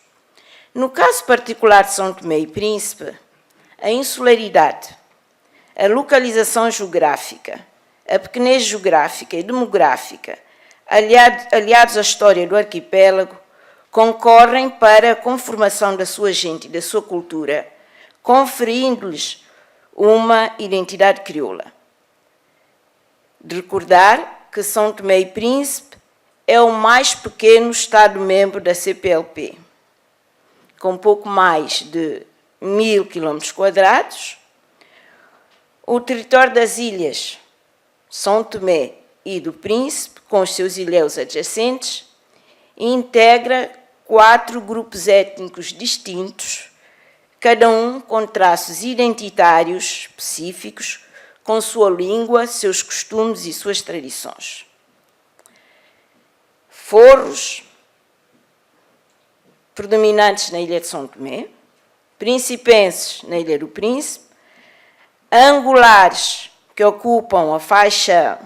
No caso particular de São Tomé e Príncipe, a insularidade, a localização geográfica, a pequenez geográfica e demográfica, aliados à história do arquipélago, concorrem para a conformação da sua gente e da sua cultura, conferindo-lhes uma identidade crioula. De recordar que São Tomé e Príncipe é o mais pequeno Estado-membro da CPLP, com pouco mais de 1000 km². O território das ilhas São Tomé e do Príncipe, com os seus ilhéus adjacentes, integra 4 grupos étnicos distintos, cada um com traços identitários específicos, com sua língua, seus costumes e suas tradições. Forros, predominantes na ilha de São Tomé, principenses na ilha do Príncipe, angulares, que ocupam a faixa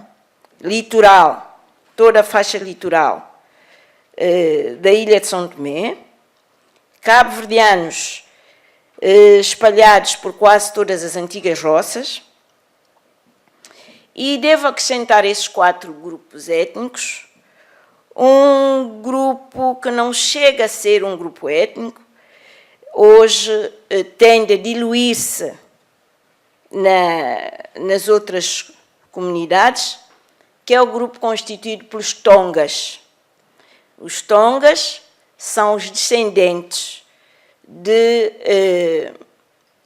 litoral, toda a faixa litoral da ilha de São Tomé, cabo-verdianos espalhados por quase todas as antigas roças, e devo acrescentar esses 4 grupos étnicos, um grupo que não chega a ser um grupo étnico, hoje tende a diluir-se nas outras comunidades, que é o grupo constituído pelos tongas. Os tongas são os descendentes de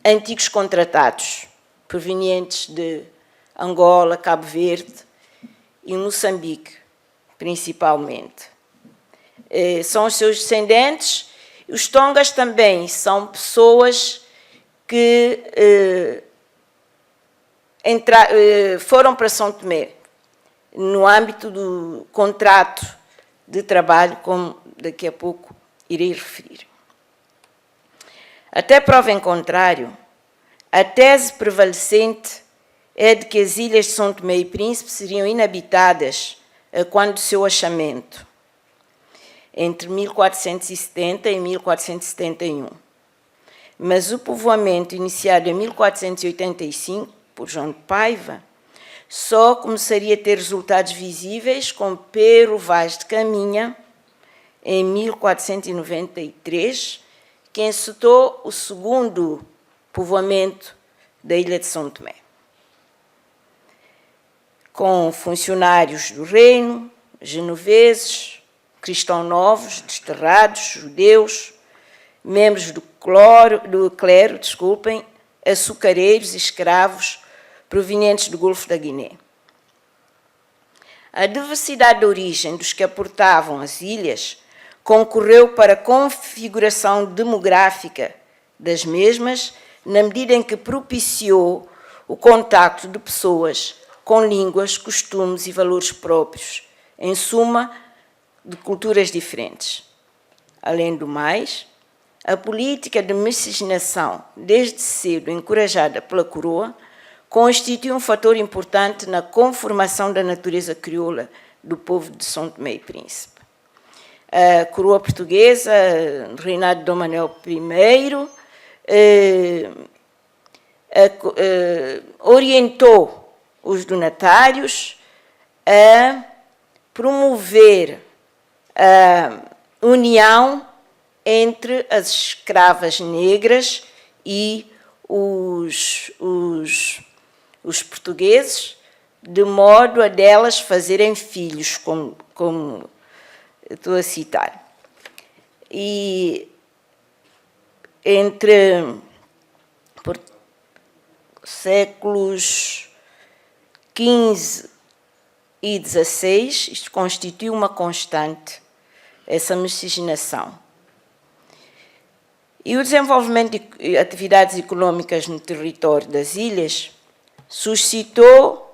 antigos contratados, provenientes de Angola, Cabo Verde e Moçambique, principalmente. São os seus descendentes. Os tongas também são pessoas que foram para São Tomé no âmbito do contrato de trabalho, como daqui a pouco irei referir. Até prova em contrário, a tese prevalecente é de que as ilhas de São Tomé e Príncipe seriam inabitadas quando do seu achamento, entre 1470 e 1471. Mas o povoamento, iniciado em 1485, por João de Paiva, só começaria a ter resultados visíveis com Pero Vaz de Caminha, em 1493, que encetou o segundo povoamento da ilha de São Tomé, com funcionários do reino, genoveses, cristãos novos, desterrados, judeus, membros do clero, açucareiros e escravos provenientes do Golfo da Guiné. A diversidade de origem dos que aportavam as ilhas concorreu para a configuração demográfica das mesmas, na medida em que propiciou o contacto de pessoas com línguas, costumes e valores próprios, em suma, de culturas diferentes. Além do mais, a política de miscigenação, desde cedo encorajada pela coroa, constitui um fator importante na conformação da natureza crioula do povo de São Tomé e Príncipe. A coroa portuguesa, no reinado de Dom Manuel I, orientou os donatários a promover a união entre as escravas negras e os portugueses, de modo a delas fazerem filhos, como estou a citar. E entre séculos XV e XVI, isto constitui uma constante, essa miscigenação. E o desenvolvimento de atividades econômicas no território das ilhas suscitou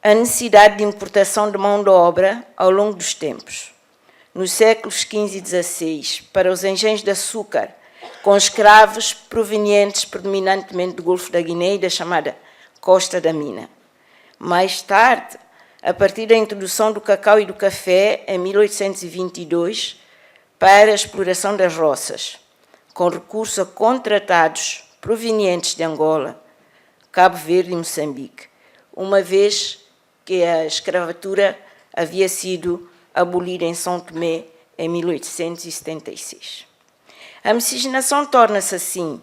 a necessidade de importação de mão de obra ao longo dos tempos. Nos séculos XV e XVI, para os engenhos de açúcar, com escravos provenientes predominantemente do Golfo da Guiné e da chamada Costa da Mina. Mais tarde, a partir da introdução do cacau e do café, em 1822, para a exploração das roças, com recurso a contratados provenientes de Angola, Cabo Verde e Moçambique, uma vez que a escravatura havia sido abolida em São Tomé em 1876. A miscigenação torna-se, assim,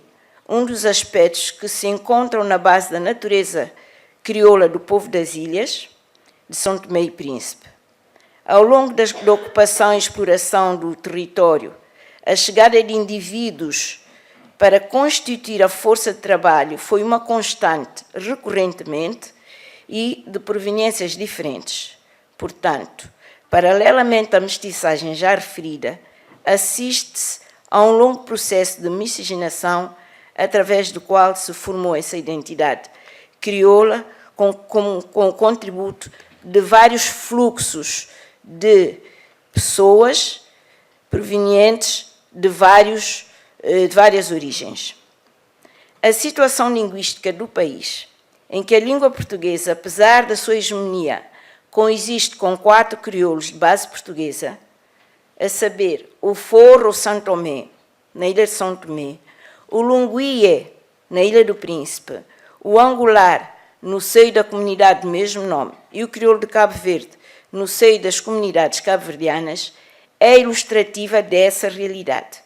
um dos aspectos que se encontram na base da natureza crioula do povo das ilhas, de São Tomé e Príncipe. Ao longo da ocupação e exploração do território, a chegada de indivíduos para constituir a força de trabalho foi uma constante recorrentemente e de proveniências diferentes. Portanto, paralelamente à mestiçagem já referida, assiste-se a um longo processo de miscigenação através do qual se formou essa identidade crioula com o contributo de vários fluxos de pessoas provenientes de várias origens. A situação linguística do país, em que a língua portuguesa, apesar da sua hegemonia, coexiste com 4 crioulos de base portuguesa, a saber, o Forro São Tomé, na ilha de São Tomé, o Lunguie, na ilha do Príncipe, o Angular, no seio da comunidade do mesmo nome, e o crioulo de Cabo Verde, no seio das comunidades cabo-verdianas, é ilustrativa dessa realidade.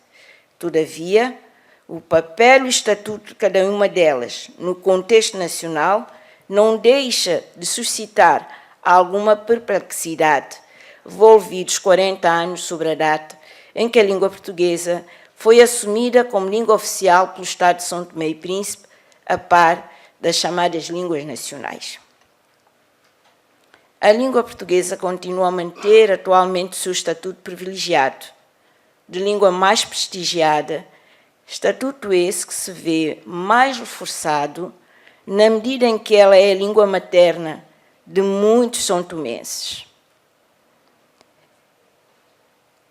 Todavia, o papel e o estatuto de cada uma delas, no contexto nacional, não deixa de suscitar alguma perplexidade, volvidos 40 anos sobre a data em que a língua portuguesa foi assumida como língua oficial pelo Estado de São Tomé e Príncipe, a par das chamadas línguas nacionais. A língua portuguesa continua a manter atualmente o seu estatuto privilegiado, de língua mais prestigiada, estatuto esse que se vê mais reforçado na medida em que ela é a língua materna de muitos são-tomenses.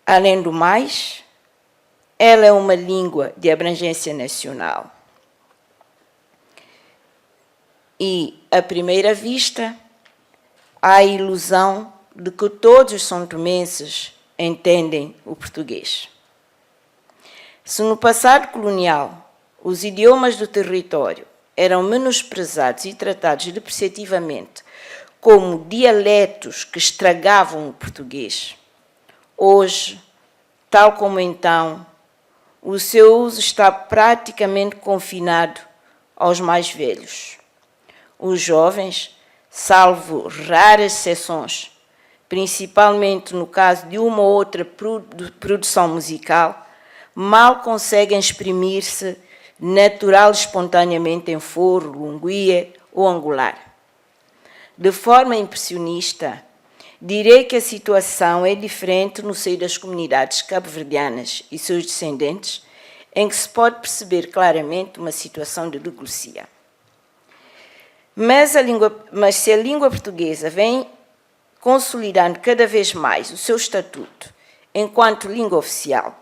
Além do mais, ela é uma língua de abrangência nacional. E, à primeira vista, há a ilusão de que todos os são-tomenses entendem o português. Se no passado colonial os idiomas do território eram menosprezados e tratados depreciativamente como dialetos que estragavam o português, hoje, tal como então, o seu uso está praticamente confinado aos mais velhos. Os jovens, salvo raras exceções, principalmente no caso de uma ou outra produção musical, mal conseguem exprimir-se natural e espontaneamente em forro, lunguia ou angular. De forma impressionista, direi que a situação é diferente no seio das comunidades cabo-verdianas e seus descendentes, em que se pode perceber claramente uma situação de diglossia. Mas se a língua portuguesa vem consolidando cada vez mais o seu estatuto enquanto língua oficial,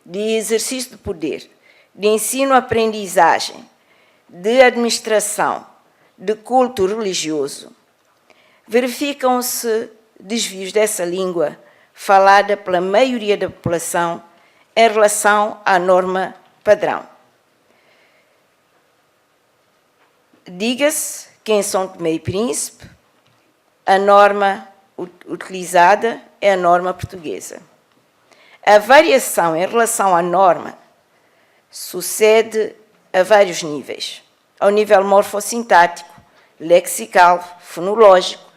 de exercício de poder, de ensino-aprendizagem, de administração, de culto religioso, verificam-se desvios dessa língua falada pela maioria da população em relação à norma padrão. Diga-se que em São Tomé e Príncipe a norma utilizada é a norma portuguesa. A variação em relação à norma sucede a vários níveis. Ao nível morfossintático, lexical, fonológico,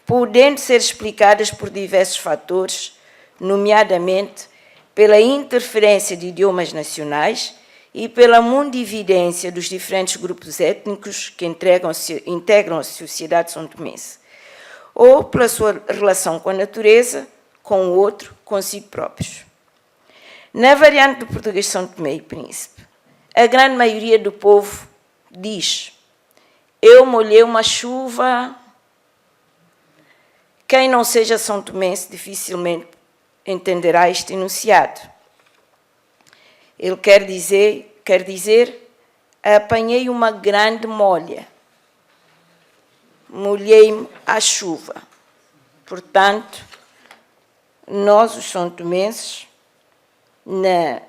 podendo ser explicadas por diversos fatores, nomeadamente pela interferência de idiomas nacionais e pela mundividência dos diferentes grupos étnicos que integram a sociedade são-tomense, ou pela sua relação com a natureza, com o outro, consigo próprios. Na variante do português São Tomé e Príncipe, a grande maioria do povo diz: eu molhei uma chuva. Quem não seja são-tomense dificilmente entenderá este enunciado. Ele quer dizer, apanhei uma grande molha, molhei-me à chuva. Portanto, nós, os são-tomenses, na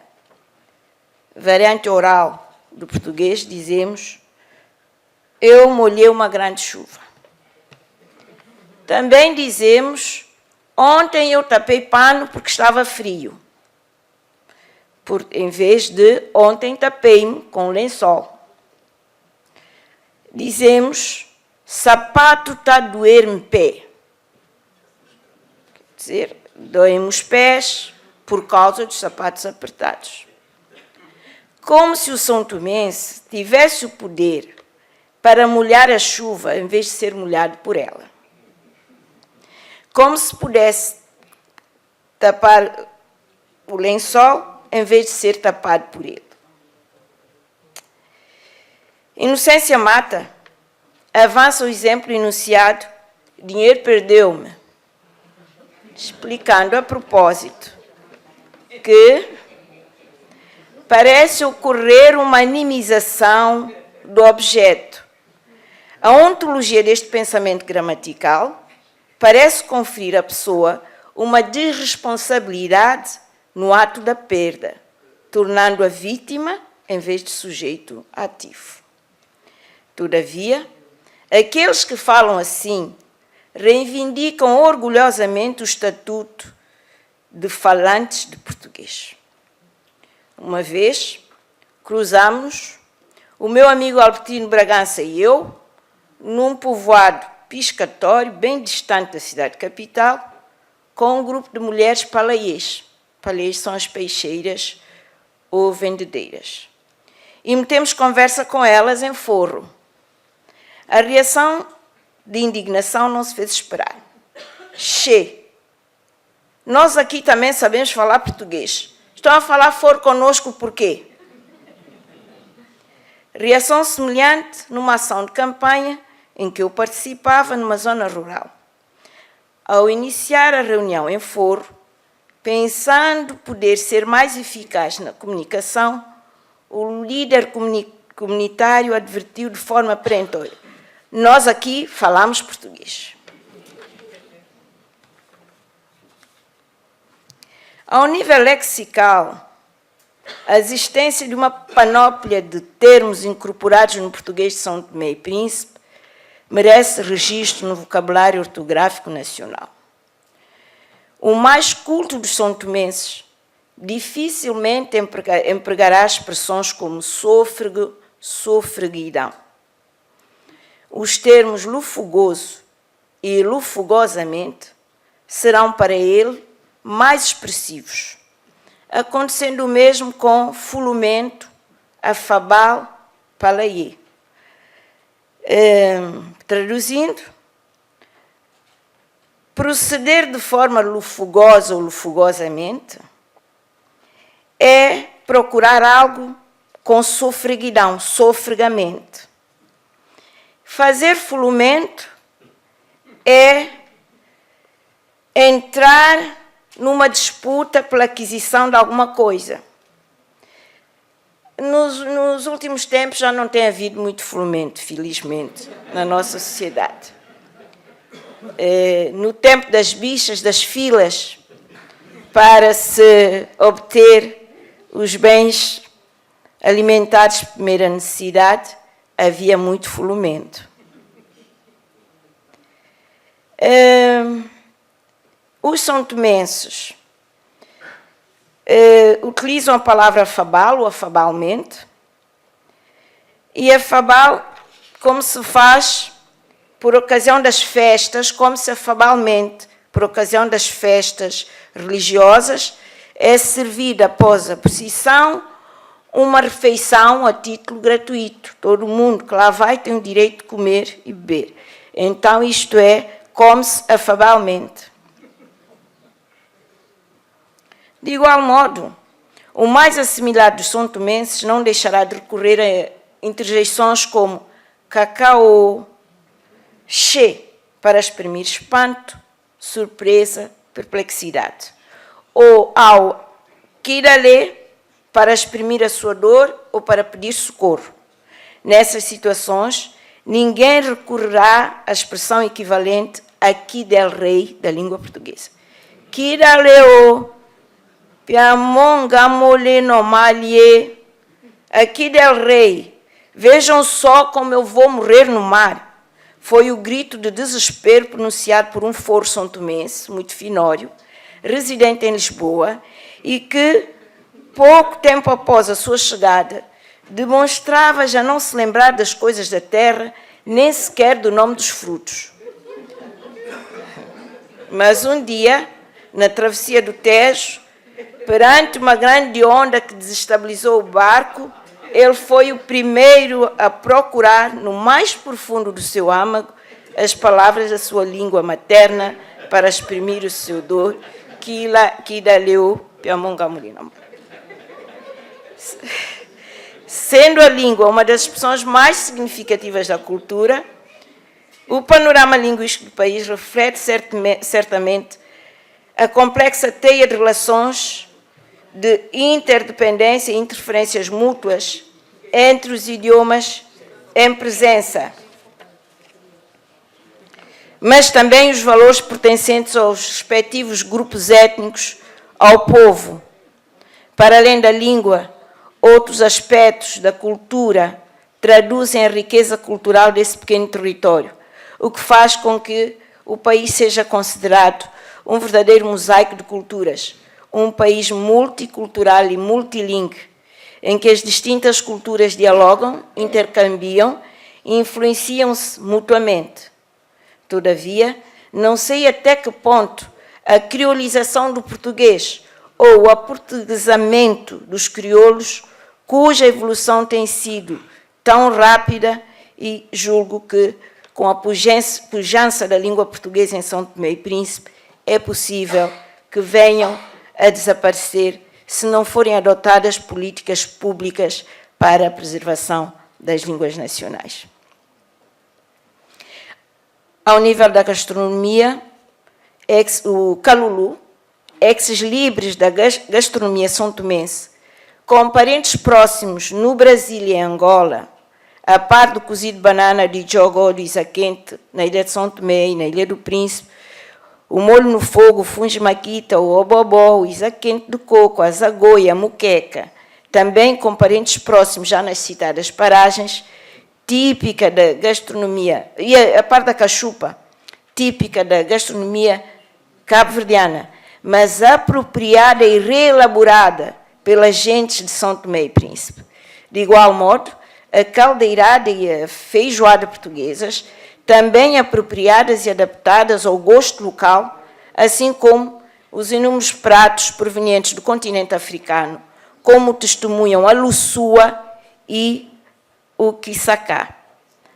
variante oral do português, dizemos: eu molhei uma grande chuva. Também dizemos: Ontem eu tapei pano porque estava frio. Em vez de ontem tapei-me com lençol. Dizemos, sapato está a doer-me pé. Quer dizer, doem-me os pés por causa dos sapatos apertados. Como se o São Tomense tivesse o poder para molhar a chuva em vez de ser molhado por ela. Como se pudesse tapar o lençol em vez de ser tapado por ele. Inocência Mata avança o exemplo enunciado, dinheiro perdeu-me, explicando a propósito que parece ocorrer uma animização do objeto. A ontologia deste pensamento gramatical parece conferir à pessoa uma desresponsabilidade no ato da perda, tornando-a vítima em vez de sujeito ativo. Todavia, aqueles que falam assim reivindicam orgulhosamente o estatuto de falantes de português. Uma vez, cruzámos-nos, o meu amigo Albertino Bragança e eu, num povoado piscatório bem distante da cidade capital, com um grupo de mulheres palaiês. Palaiês são as peixeiras ou vendedeiras. E metemos conversa com elas em Forro. A reação de indignação não se fez esperar. Che, nós aqui também sabemos falar português. Estão a falar Forro conosco por quê? Reação semelhante numa ação de campanha em que eu participava numa zona rural. Ao iniciar a reunião em Forro, pensando poder ser mais eficaz na comunicação, o líder comunitário advertiu de forma perentória: nós aqui falamos português. Ao nível lexical, a existência de uma panóplia de termos incorporados no português de São Tomé e Príncipe merece registro no vocabulário ortográfico nacional. O mais culto dos são-tomenses dificilmente empregará expressões como sôfrego, sofreguidão. Os termos lufugoso e lufugosamente serão para ele mais expressivos, acontecendo o mesmo com fulumento, afabal, palaiê. Traduzindo, proceder de forma lufugosa ou lufugosamente é procurar algo com sofreguidão, sofregamente. Fazer fulumento é entrar numa disputa pela aquisição de alguma coisa. Nos últimos tempos já não tem havido muito fulumento, felizmente, na nossa sociedade. No tempo das bichas, das filas, para se obter os bens alimentares de primeira necessidade, havia muito fulumento. Os são-tomenses utilizam a palavra afabal ou afabalmente, e afabal como se faz por ocasião das festas, como se afabalmente, por ocasião das festas religiosas, é servida após a procissão uma refeição a título gratuito. Todo mundo que lá vai tem o direito de comer e beber. Então, isto é, come-se afabalmente. De igual modo, o mais assimilado dos são-tomenses não deixará de recorrer a interjeições como cacau, che, para exprimir espanto, surpresa, perplexidade, ou ao kirale, para exprimir a sua dor ou para pedir socorro. Nessas situações, ninguém recorrerá à expressão equivalente aqui del rei da língua portuguesa. Kiraleo, piamonga moleno malie, aqui del rei, vejam só como eu vou morrer no mar. foi o grito de desespero pronunciado por um foro são-tomense, muito finório, residente em Lisboa, e que, pouco tempo após a sua chegada, demonstrava já não se lembrar das coisas da terra, nem sequer do nome dos frutos. Mas um dia, na travessia do Tejo, perante uma grande onda que desestabilizou o barco, ele foi o primeiro a procurar, no mais profundo do seu âmago, as palavras da sua língua materna para exprimir o seu dor, que da leu Piamonga Mulina. Sendo a língua uma das expressões mais significativas da cultura, o panorama linguístico do país reflete certamente a complexa teia de relações de interdependência e interferências mútuas entre os idiomas em presença, mas também os valores pertencentes aos respectivos grupos étnicos, ao povo. Para além da língua, outros aspectos da cultura traduzem a riqueza cultural desse pequeno território, o que faz com que o país seja considerado um verdadeiro mosaico de culturas, um país multicultural e multilingue, em que as distintas culturas dialogam, intercambiam e influenciam-se mutuamente. Todavia, não sei até que ponto a criolização do português ou o aportuguesamento dos crioulos, cuja evolução tem sido tão rápida, e julgo que, com a pujança da língua portuguesa em São Tomé e Príncipe, é possível que venham a desaparecer se não forem adotadas políticas públicas para a preservação das línguas nacionais. Ao nível da gastronomia, o calulu, ex-libris da gastronomia são-tomense, com parentes próximos no Brasil e em Angola, a par do cozido de banana de Jogó, do Isaquente, na ilha de São Tomé e na ilha do Príncipe, o molho no fogo, o fungi maquita, o obobó, o isaquente do coco, a zagoia, a muqueca, também com parentes próximos já nas citadas paragens, típica da gastronomia, e a parte da cachupa, típica da gastronomia cabo-verdiana, mas apropriada e reelaborada pelas gentes de São Tomé e Príncipe. De igual modo, a caldeirada e a feijoada portuguesas, também apropriadas e adaptadas ao gosto local, assim como os inúmeros pratos provenientes do continente africano, como testemunham a luçua e o quiçacá.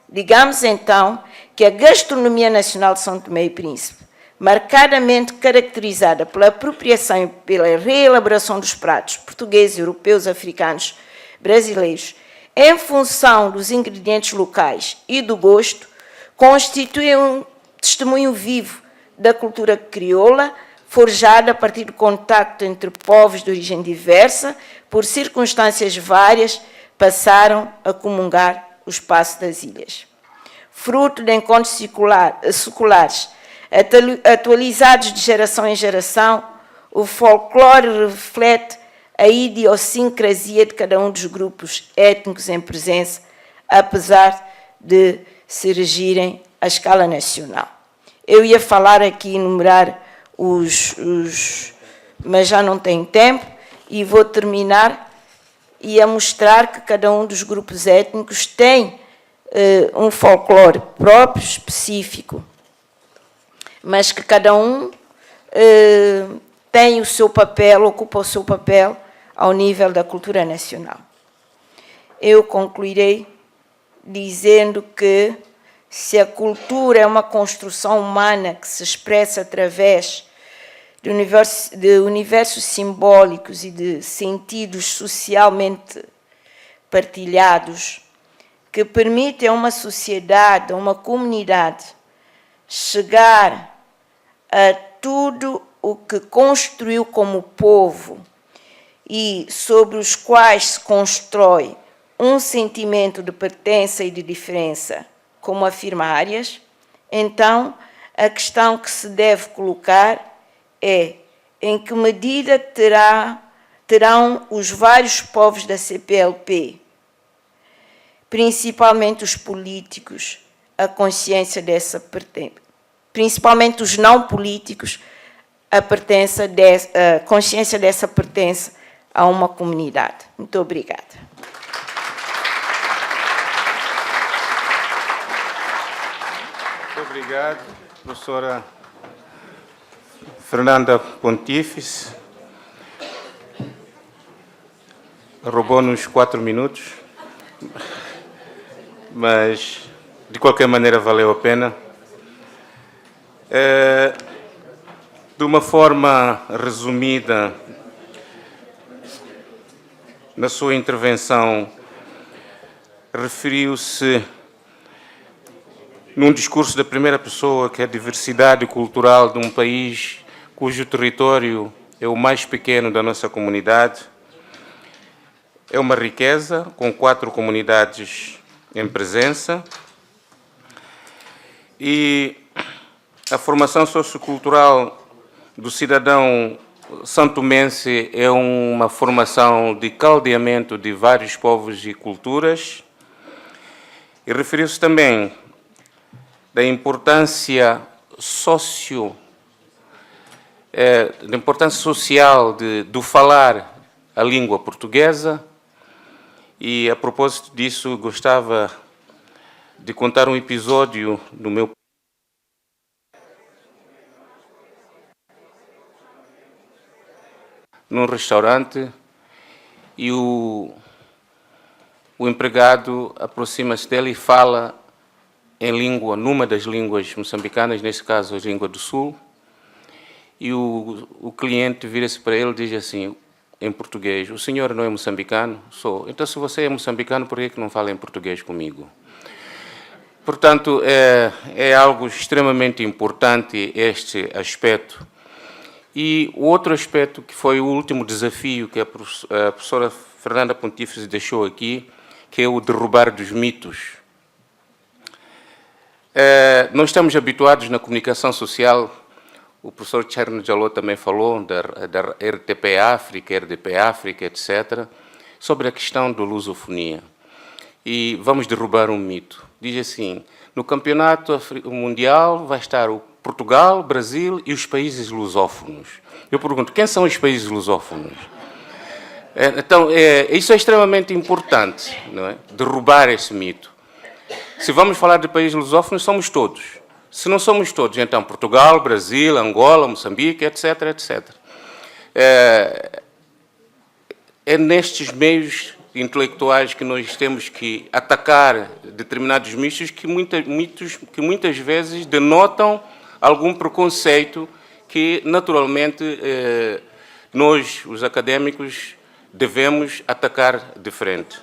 Digamos, então, que a gastronomia nacional de São Tomé e Príncipe, marcadamente caracterizada pela apropriação e pela reelaboração dos pratos portugueses, europeus, africanos, brasileiros, em função dos ingredientes locais e do gosto, constitui um testemunho vivo da cultura crioula, forjada a partir do contacto entre povos de origem diversa, por circunstâncias várias, passaram a comungar o espaço das ilhas. Fruto de encontros seculares, atualizados de geração em geração, o folclore reflete a idiosincrasia de cada um dos grupos étnicos em presença, apesar de se regirem à escala nacional. Eu ia falar aqui, enumerar mas já não tenho tempo, e vou terminar e a mostrar que cada um dos grupos étnicos tem um folclore próprio, específico, mas que cada um tem o seu papel, ocupa o seu papel ao nível da cultura nacional. Eu concluirei dizendo que, se a cultura é uma construção humana que se expressa através de universos simbólicos e de sentidos socialmente partilhados, que permitem a uma sociedade, a uma comunidade, chegar a tudo o que construiu como povo e sobre os quais se constrói um sentimento de pertença e de diferença, como afirma Arias, então a questão que se deve colocar é: em que medida terão os vários povos da CPLP, principalmente os políticos, a consciência dessa pertença, principalmente os não políticos, a consciência dessa pertença a uma comunidade. Muito obrigada. Muito obrigado, professora Fernanda Pontífice. Roubou-nos 4 minutos, mas de qualquer maneira valeu a pena. De uma forma resumida, na sua intervenção, referiu-se num discurso da primeira pessoa que a diversidade cultural de um país cujo território é o mais pequeno da nossa comunidade é uma riqueza, com 4 comunidades em presença, e a formação sociocultural do cidadão santomense é uma formação de caldeamento de vários povos e culturas, e referiu-se também da importância social do falar a língua portuguesa, e a propósito disso gostava de contar um episódio do meu num restaurante, e o empregado aproxima-se dele e fala numa das línguas moçambicanas, nesse caso a língua do Sul, e o cliente vira-se para ele e diz assim, em português: o senhor não é moçambicano? Sou. Então, se você é moçambicano, por que não fala em português comigo? Portanto, é algo extremamente importante este aspecto. E o outro aspecto, que foi o último desafio que a professora Fernanda Pontífice deixou aqui, que é o derrubar dos mitos. Nós estamos habituados na comunicação social, o professor Cherno Jalot também falou da RTP África, RDP África, etc., sobre a questão da lusofonia. E vamos derrubar um mito. Diz assim, no campeonato mundial vai estar o Portugal, Brasil e os países lusófonos. Eu pergunto, quem são os países lusófonos? Então, isso é extremamente importante, não é? Derrubar esse mito. Se vamos falar de países lusófonos, somos todos. Se não somos todos, então Portugal, Brasil, Angola, Moçambique, etc., etc. É nestes meios intelectuais que nós temos que atacar determinados mitos que muitas vezes denotam algum preconceito que, naturalmente, nós, os académicos, devemos atacar de frente.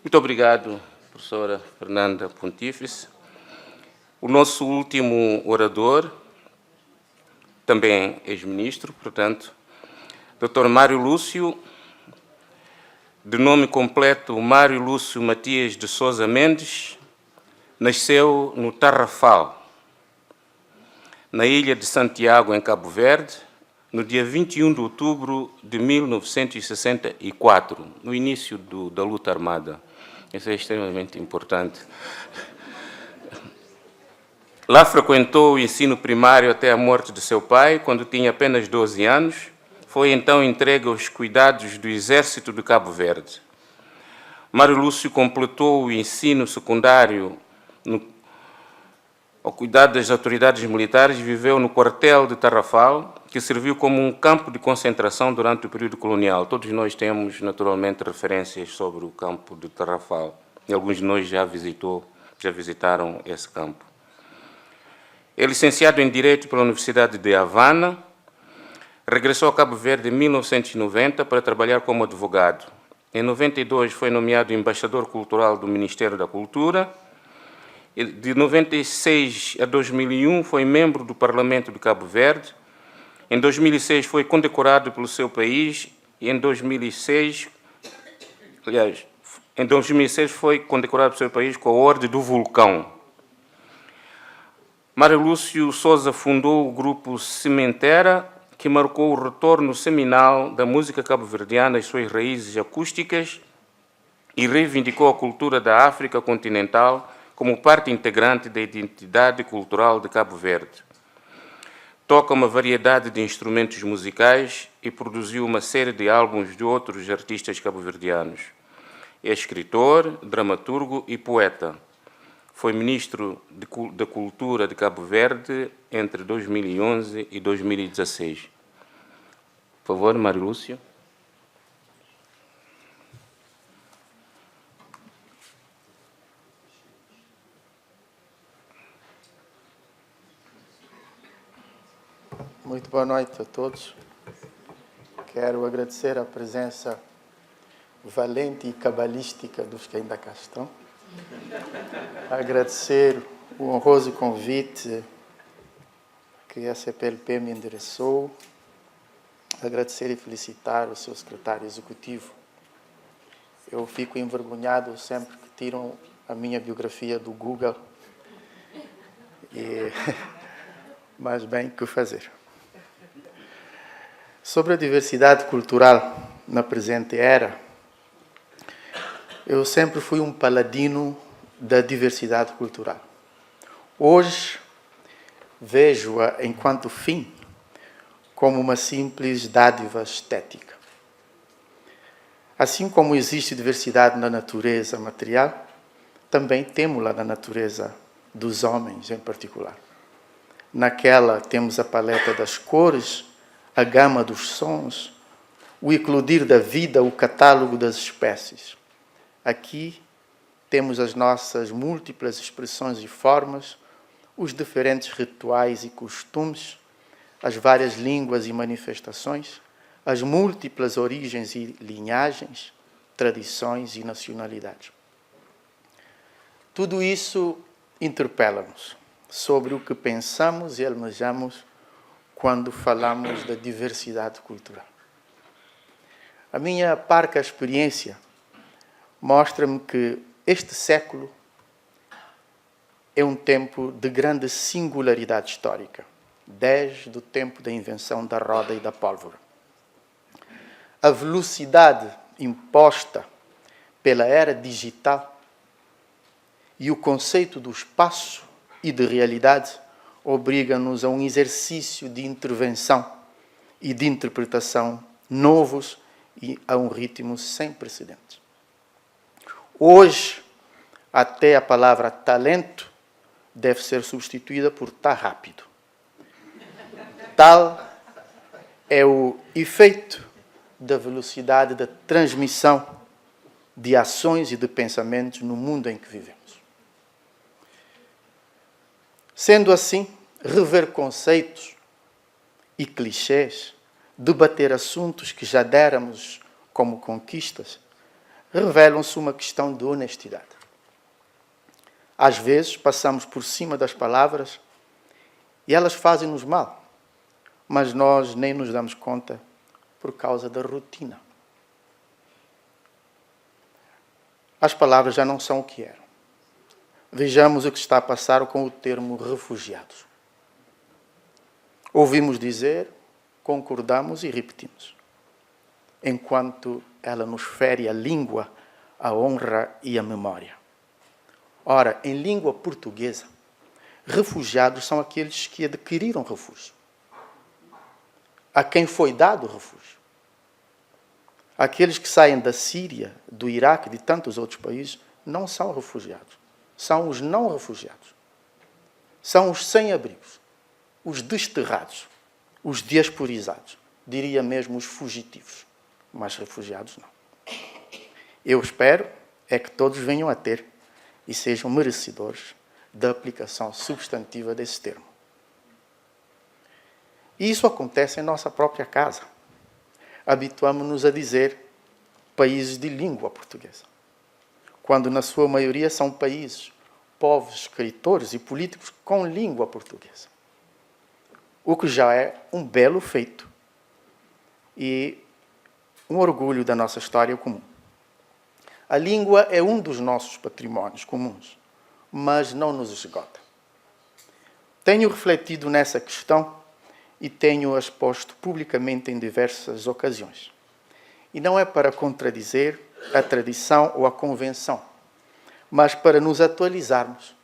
Muito obrigado, professora Fernanda Pontífice. O nosso último orador, também ex-ministro, portanto, Dr. Mário Lúcio, de nome completo Mário Lúcio Matias de Sousa Mendes, nasceu no Tarrafal, na ilha de Santiago, em Cabo Verde, no dia 21 de outubro de 1964, no início da luta armada. Isso é extremamente importante. Lá frequentou o ensino primário até a morte de seu pai, quando tinha apenas 12 anos. Foi então entregue aos cuidados do Exército de Cabo Verde. Mário Lúcio completou o ensino secundário ao cuidado das autoridades militares e viveu no quartel de Tarrafal, que serviu como um campo de concentração durante o período colonial. Todos nós temos, naturalmente, referências sobre o campo de Tarrafal. E alguns de nós já visitaram esse campo. É licenciado em Direito pela Universidade de Havana. Regressou a Cabo Verde em 1990 para trabalhar como advogado. Em 92 foi nomeado embaixador cultural do Ministério da Cultura. De 96 a 2001 foi membro do Parlamento de Cabo Verde. Em 2006 foi condecorado pelo seu país e em 2006 foi condecorado pelo seu país com a Ordem do Vulcão. Mário Lúcio Sousa fundou o grupo Sementera, que marcou o retorno seminal da música cabo-verdiana e suas raízes acústicas e reivindicou a cultura da África continental como parte integrante da identidade cultural de Cabo Verde. Toca uma variedade de instrumentos musicais e produziu uma série de álbuns de outros artistas cabo-verdianos. É escritor, dramaturgo e poeta. Foi ministro da Cultura de Cabo Verde entre 2011 e 2016. Por favor, Mário Lúcio. Muito boa noite a todos. Quero agradecer a presença valente e cabalística dos que ainda cá estão. Agradecer o honroso convite que a CPLP me endereçou. Agradecer e felicitar o seu secretário executivo. Eu fico envergonhado sempre que tiram a minha biografia do Google. Mas bem, o que fazer? Sobre a diversidade cultural na presente era, eu sempre fui um paladino da diversidade cultural. Hoje, vejo-a enquanto fim como uma simples dádiva estética. Assim como existe diversidade na natureza material, também temos-la na natureza dos homens em particular. Naquela temos a paleta das cores, a gama dos sons, o eclodir da vida, o catálogo das espécies. Aqui temos as nossas múltiplas expressões e formas, os diferentes rituais e costumes, as várias línguas e manifestações, as múltiplas origens e linhagens, tradições e nacionalidades. Tudo isso interpela-nos sobre o que pensamos e almejamos quando falamos da diversidade cultural. A minha parca experiência mostra-me que este século é um tempo de grande singularidade histórica, desde o tempo da invenção da roda e da pólvora. A velocidade imposta pela era digital e o conceito do espaço e de realidade obriga-nos a um exercício de intervenção e de interpretação novos e a um ritmo sem precedentes. Hoje, até a palavra talento deve ser substituída por tá rápido. Tal é o efeito da velocidade da transmissão de ações e de pensamentos no mundo em que vivemos. Sendo assim, rever conceitos e clichês, debater assuntos que já déramos como conquistas, revelam-se uma questão de honestidade. Às vezes, passamos por cima das palavras e elas fazem-nos mal, mas nós nem nos damos conta por causa da rotina. As palavras já não são o que eram. Vejamos o que está a passar com o termo refugiados. Ouvimos dizer, concordamos e repetimos, enquanto ela nos fere a língua, a honra e a memória. Ora, em língua portuguesa, refugiados são aqueles que adquiriram refúgio, a quem foi dado refúgio. Aqueles que saem da Síria, do Iraque e de tantos outros países não são refugiados. São os não refugiados. São os sem-abrigos, os desterrados, os diasporizados, diria mesmo os fugitivos, mas refugiados não. Eu espero é que todos venham a ter e sejam merecedores da aplicação substantiva desse termo. E isso acontece em nossa própria casa. Habituamos-nos a dizer países de língua portuguesa, quando na sua maioria são países, povos, escritores e políticos com língua portuguesa. O que já é um belo feito e um orgulho da nossa história comum. A língua é um dos nossos patrimónios comuns, mas não nos esgota. Tenho refletido nessa questão e tenho-a exposto publicamente em diversas ocasiões. E não é para contradizer a tradição ou a convenção, mas para nos atualizarmos,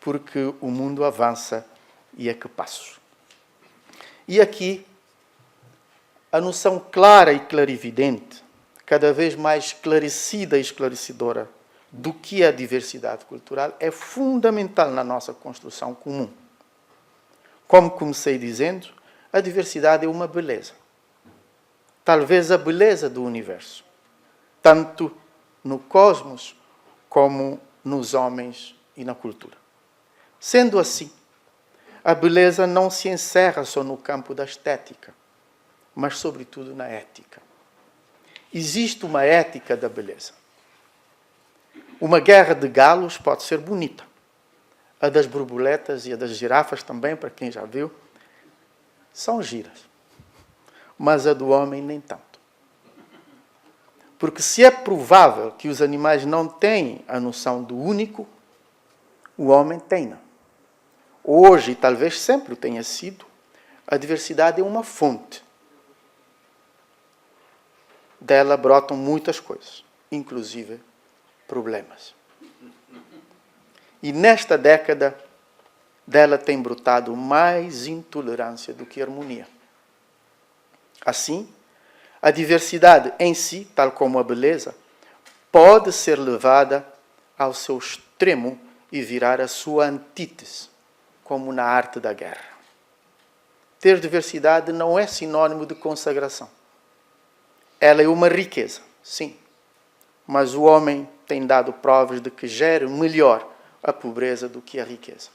porque o mundo avança e a que passos. E aqui, a noção clara e clarividente, cada vez mais esclarecida e esclarecedora do que é a diversidade cultural, é fundamental na nossa construção comum. Como comecei dizendo, a diversidade é uma beleza. Talvez a beleza do universo, tanto no cosmos como nos homens e na cultura. Sendo assim, a beleza não se encerra só no campo da estética, mas, sobretudo, na ética. Existe uma ética da beleza. Uma guerra de galos pode ser bonita. A das borboletas e a das girafas também, para quem já viu, são giras. Mas a do homem nem tanto. Porque se é provável que os animais não têm a noção do único, o homem tem. Hoje, e talvez sempre tenha sido, a diversidade é uma fonte. Dela brotam muitas coisas, inclusive problemas. E nesta década, dela tem brotado mais intolerância do que harmonia. Assim, a diversidade em si, tal como a beleza, pode ser levada ao seu extremo e virar a sua antítese, como na arte da guerra. Ter diversidade não é sinônimo de consagração. Ela é uma riqueza, sim, mas o homem tem dado provas de que gera melhor a pobreza do que a riqueza.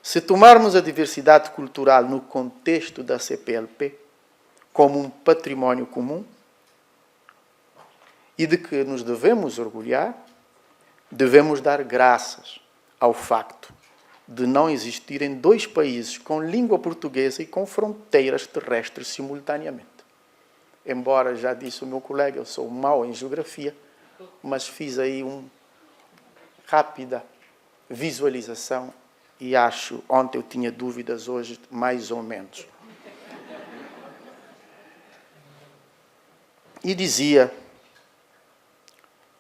Se tomarmos a diversidade cultural no contexto da CPLP como um património comum e de que nos devemos orgulhar, devemos dar graças ao facto de não existirem dois países com língua portuguesa e com fronteiras terrestres simultaneamente. Embora, já disse o meu colega, eu sou mau em geografia, mas fiz aí uma rápida visualização e acho, ontem eu tinha dúvidas, hoje mais ou menos. E dizia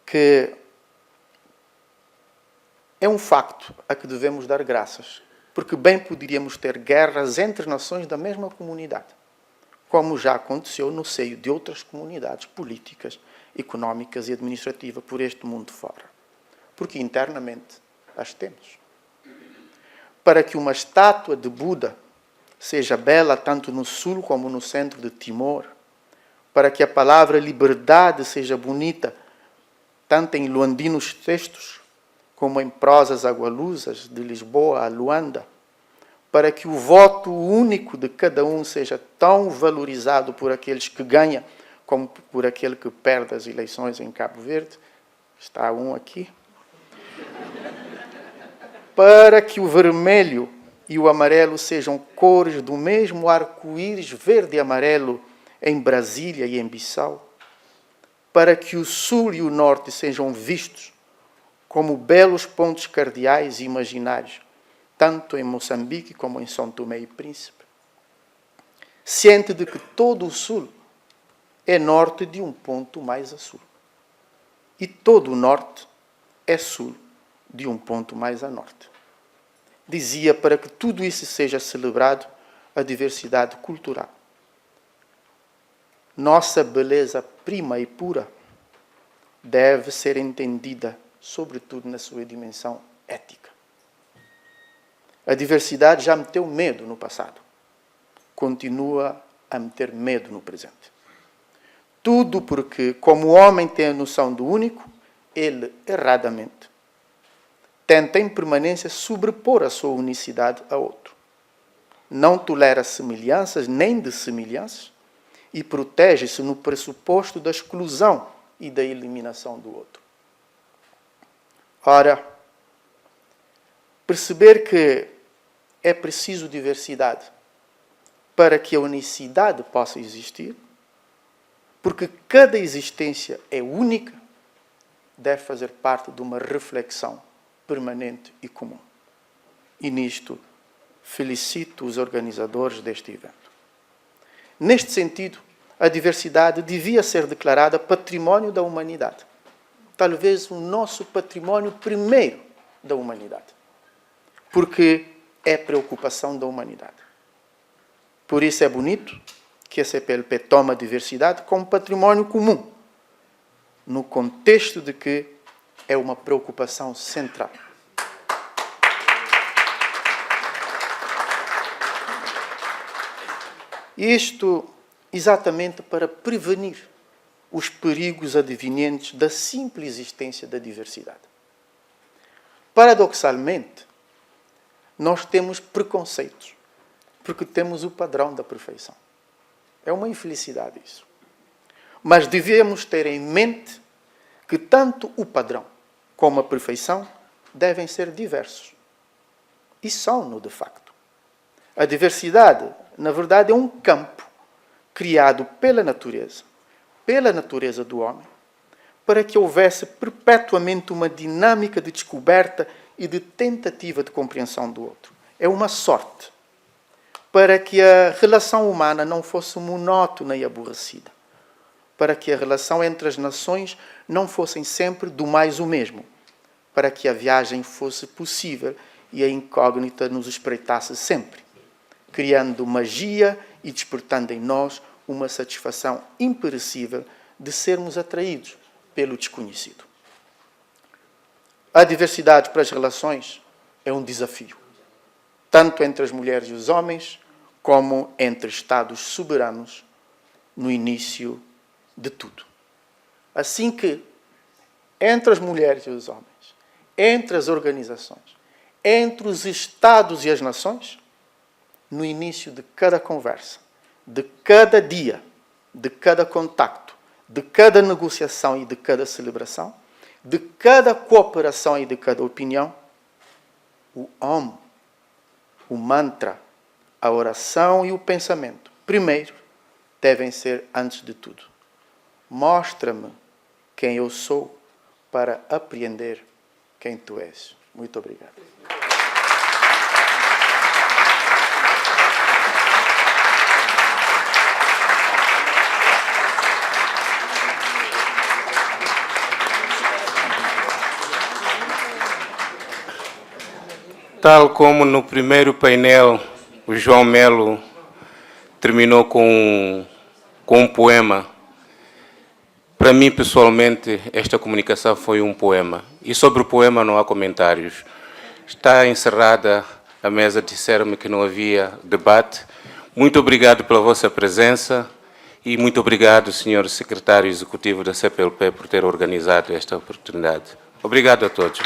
que é um facto a que devemos dar graças, porque bem poderíamos ter guerras entre nações da mesma comunidade, como já aconteceu no seio de outras comunidades políticas, económicas e administrativas por este mundo fora. Porque internamente as temos. Para que uma estátua de Buda seja bela tanto no sul como no centro de Timor, para que a palavra liberdade seja bonita tanto em luandinos textos como em prosas agualusas de Lisboa a Luanda, para que o voto único de cada um seja tão valorizado por aqueles que ganham como por aquele que perde as eleições em Cabo Verde. Está um aqui. Para que o vermelho e o amarelo sejam cores do mesmo arco-íris verde e amarelo em Brasília e em Bissau. Para que o sul e o norte sejam vistos como belos pontos cardeais e imaginários, tanto em Moçambique como em São Tomé e Príncipe. Ciente de que todo o sul é norte de um ponto mais a sul. E todo o norte é sul de um ponto mais a norte. Dizia, para que tudo isso seja celebrado, a diversidade cultural. Nossa beleza prima e pura deve ser entendida, sobretudo na sua dimensão ética. A diversidade já meteu medo no passado. Continua a meter medo no presente. Tudo porque, como o homem tem a noção do único, ele, erradamente, tenta em permanência sobrepor a sua unicidade a outro. Não tolera semelhanças nem dessemelhanças e protege-se no pressuposto da exclusão e da eliminação do outro. Ora, perceber que é preciso diversidade para que a unicidade possa existir, porque cada existência é única, deve fazer parte de uma reflexão permanente e comum. E nisto, felicito os organizadores deste evento. Neste sentido, a diversidade devia ser declarada património da humanidade talvez o nosso património primeiro da humanidade, porque é preocupação da humanidade. Por isso é bonito que a CPLP toma a diversidade como património comum, no contexto de que é uma preocupação central. Isto exatamente para prevenir os perigos advenientes da simples existência da diversidade. Paradoxalmente, nós temos preconceitos, porque temos o padrão da perfeição. É uma infelicidade isso. Mas devemos ter em mente que tanto o padrão como a perfeição devem ser diversos. E são-no, de facto. A diversidade, na verdade, é um campo criado pela natureza do homem, para que houvesse perpetuamente uma dinâmica de descoberta e de tentativa de compreensão do outro. É uma sorte para que a relação humana não fosse monótona e aborrecida, para que a relação entre as nações não fosse sempre do mais o mesmo, para que a viagem fosse possível e a incógnita nos espreitasse sempre, criando magia e despertando em nós uma satisfação imperecível de sermos atraídos pelo desconhecido. A diversidade para as relações é um desafio, tanto entre as mulheres e os homens, como entre Estados soberanos no início de tudo. Assim que, entre as mulheres e os homens, entre as organizações, entre os Estados e as nações, no início de cada conversa, de cada dia, de cada contacto, de cada negociação e de cada celebração, de cada cooperação e de cada opinião, o Om, o mantra, a oração e o pensamento, primeiro, devem ser antes de tudo. Mostra-me quem eu sou para apreender quem tu és. Muito obrigado. Tal como no primeiro painel, o João Melo terminou com um poema. Para mim, pessoalmente, esta comunicação foi um poema. E sobre o poema não há comentários. Está encerrada a mesa, disseram-me que não havia debate. Muito obrigado pela vossa presença e muito obrigado, Sr. Secretário Executivo da CPLP, por ter organizado esta oportunidade. Obrigado a todos.